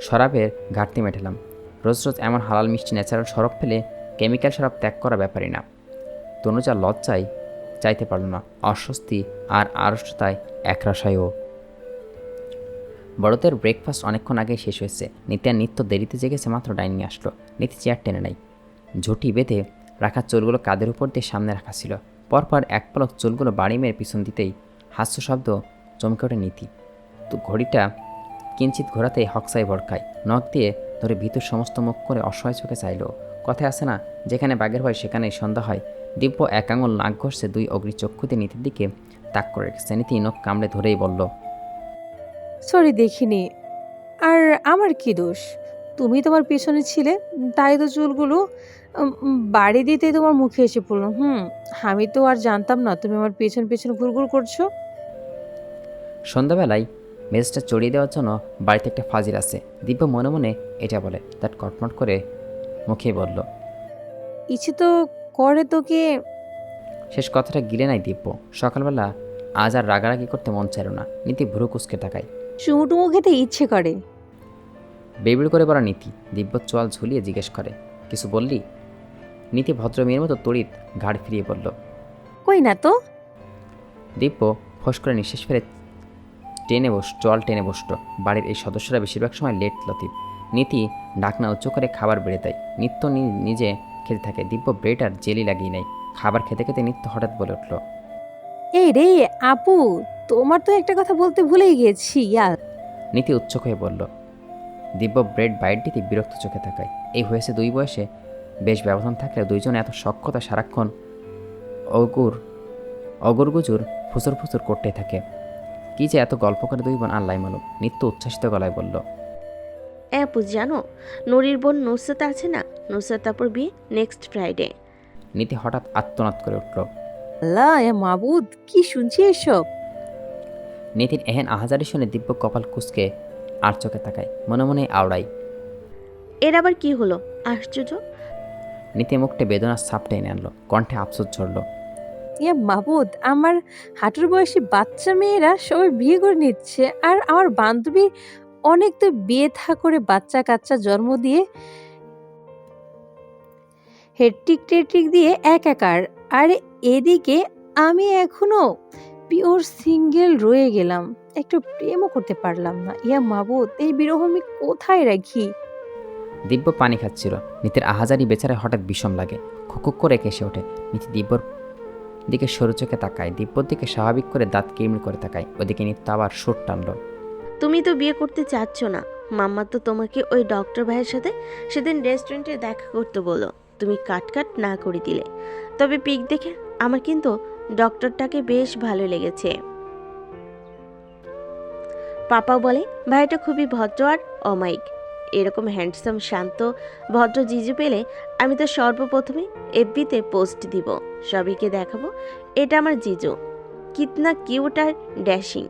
শরাবের ঘাটতি মেটালাম। রোজ রোজ এমন হালাল মিষ্টি ন্যাচারাল শরাব ফেলে কেমিক্যাল শরাব ত্যাগ করা ব্যাপারই না। তনুজা লজ্জায় চাইতে পারল না, অস্বস্তি আর আড়ষ্টতায় একরাশায়ও। বড়দের ব্রেকফাস্ট অনেকক্ষণ আগেই শেষ হয়েছে। নিত্য দেরিতে জেগেছে মাত্র ডাইনিংয়ে আসলো। নীতি চেয়ার টেনে নেয়। ঝুঁটি বেঁধে রাখা চুলগুলো কাঁধের উপর দিয়ে সামনে রাখা ছিল। পরপর এক পলক চুলগুলো বাড়ি মেরে পিছন দিতেই হাস্য শব্দ চমকে ওঠে নীতি। তো ঘড়িটা কিঞ্চিত ঘোরাতেই হকসাই ভড়কায়, নখ দিয়ে ধরে ভিতর সমস্ত মুখ করে অসহায় চোখে চাইল। কথায় আছে না, যেখানে বাঘের ভয় সেখানেই সন্ধ্যা হয়। দিব্য এক আঙুল নাক ঘষছে, দুই অগ্নি চক্ষুতে নীতির দিকে তাক করে রেখেছে। নীতি নখ কামড়ে ধরেই বলল, সরি দেখিনি। আর আমার কি দোষ? তুমি তোমার পিছনে ছিলে, তাই তো চুলগুলো বাড়ি দিতে তোমার মুখে এসে পড়লো। আমি তো আর জানতাম না তুমি আমার পেছন পেছন ঘুরঘুর করছো। সন্ধ্যাবেলায় মেজটা চড়িয়ে দেওয়ার জন্য বাড়িতে একটা ফাজিল আছে। দিব্য মনে মনে এটা বলে, তার কটমট করে মুখে বলল। ইচ্ছে তো করে তোকে। শেষ কথাটা গিলে নাই দিব্য। সকালবেলা আজ আর রাগারাগি করতে মন চাইল না। নীতি ভ্রু কুচকে তাকায়। চুমুটুমু খেতে ইচ্ছে করে। বেবিড় করে বলা নীতি দিব্য চোয়াল ঝুলিয়ে জিজ্ঞেস করে, কিছু বললি? নীতি ভদ্র মেয়ের মতো তড়িৎ ঘাড় ফিরিয়ে বলল, কই না তো। দিব্য ফোঁস করে নিঃশ্বাস ফেলে চল টেনে বসল। বাড়ির এই সদস্যরা বেশিরভাগ সময় লেট লতিফ। নীতি ঢাকনা উঁচু করে খাবার বেড়ে দেয়। নিত্য নিজে খেতে থাকে। দিব্য ব্রেড আর জেলি লাগিয়ে নেয়। খাবার খেতে খেতে নিত্য হঠাৎ বলে উঠল, এই রে আপু, তোমার তো একটা কথা বলতে ভুলেই গেছি ইয়ার। নীতি উচ্চক হয়ে বলল। দিব্য ব্রেড বাইট দিতে বিরক্ত চোখে তাকায়। এই হয়েছে দুই বয়সে বেশ ব্যবধান থাকলেও দুইজন এত সক্ষতা সারাক্ষণ অগুরগুজুর ফুসুর ফুসুর করতেই থাকে। কি যে এত গল্প করে দুই বোন আল্লাহ মালুম। নিত্য উচ্ছ্বাসিত গলায় বলল, আপু জানো, নুরির বোন নুসরাত আছে না, নুসরাত তারপর বিয়ে নেক্সট ফ্রাইডে। নীতি হঠাৎ আত্মনাদ করে উঠল। আল্লাহ এ মাবুদ, কি শুনছি এসব। নীতির এহেন আহাজারি শুনে দিব্য কপাল কুঁচকে আর চোখে তাকায়, মনে মনে আওড়াই। এর আবার কি হলো? আশ্চর্য। নীতি মুখটে বেদনার ছাপ টেনে আনলো, কণ্ঠে আফসোস ঝরল। ইয়া মাবুদ, আমার হাঁটুর বয়সী বাচ্চা মেয়েরা সবাই বিয়ে করে নিচ্ছে, আর আমার বান্ধবী অনেক তো বিয়ে থা করে বাচ্চা কাচ্চা জন্ম দিয়ে হেট্রিক টেট্রিক দিয়ে একাকার। আর এদিকে আমি এখনো পিওর সিঙ্গেল রয়ে গেলাম, একটু প্রেমও করতে পারলাম না। ইয়া মাবুদ, এই বিরহ আমি কোথায় রাখি। দিব্য পানি খাচ্ছিল। নীতির আহাজারি বেচারায় হঠাৎ বিষম লাগে। খুকুক করে কেসে ওঠে। নীতি দিব্যর দিকে সরু চোখে তাকায়। দিব্যর দিকে স্বাভাবিক করে দাঁত কিরমির করে তাকায়। ওদিকে নিত্য আবার সুর টানল। তুমি তো বিয়ে করতে চাচ্ছ না। মাম্মা তো তোমাকে ওই ডক্টর ভাইয়ের সাথে সেদিন রেস্টুরেন্টে দেখা করতে বলো, তুমি কাট না করে দিলে। তবে পিক দেখে আমার কিন্তু ডক্টরটাকে বেশ ভালো লেগেছে। পাপা বলে ভাইটা খুবই ভদ্র আর অমায়িক। এরকম হ্যান্ডসাম শান্ত ভদ্র জিজু পেলে আমি তো সর্বপ্রথমে এফবিতে পোস্ট দিব, সবাইকে দেখাবো এটা আমার জিজু, কিতনা কিউট আর ড্যাশিং।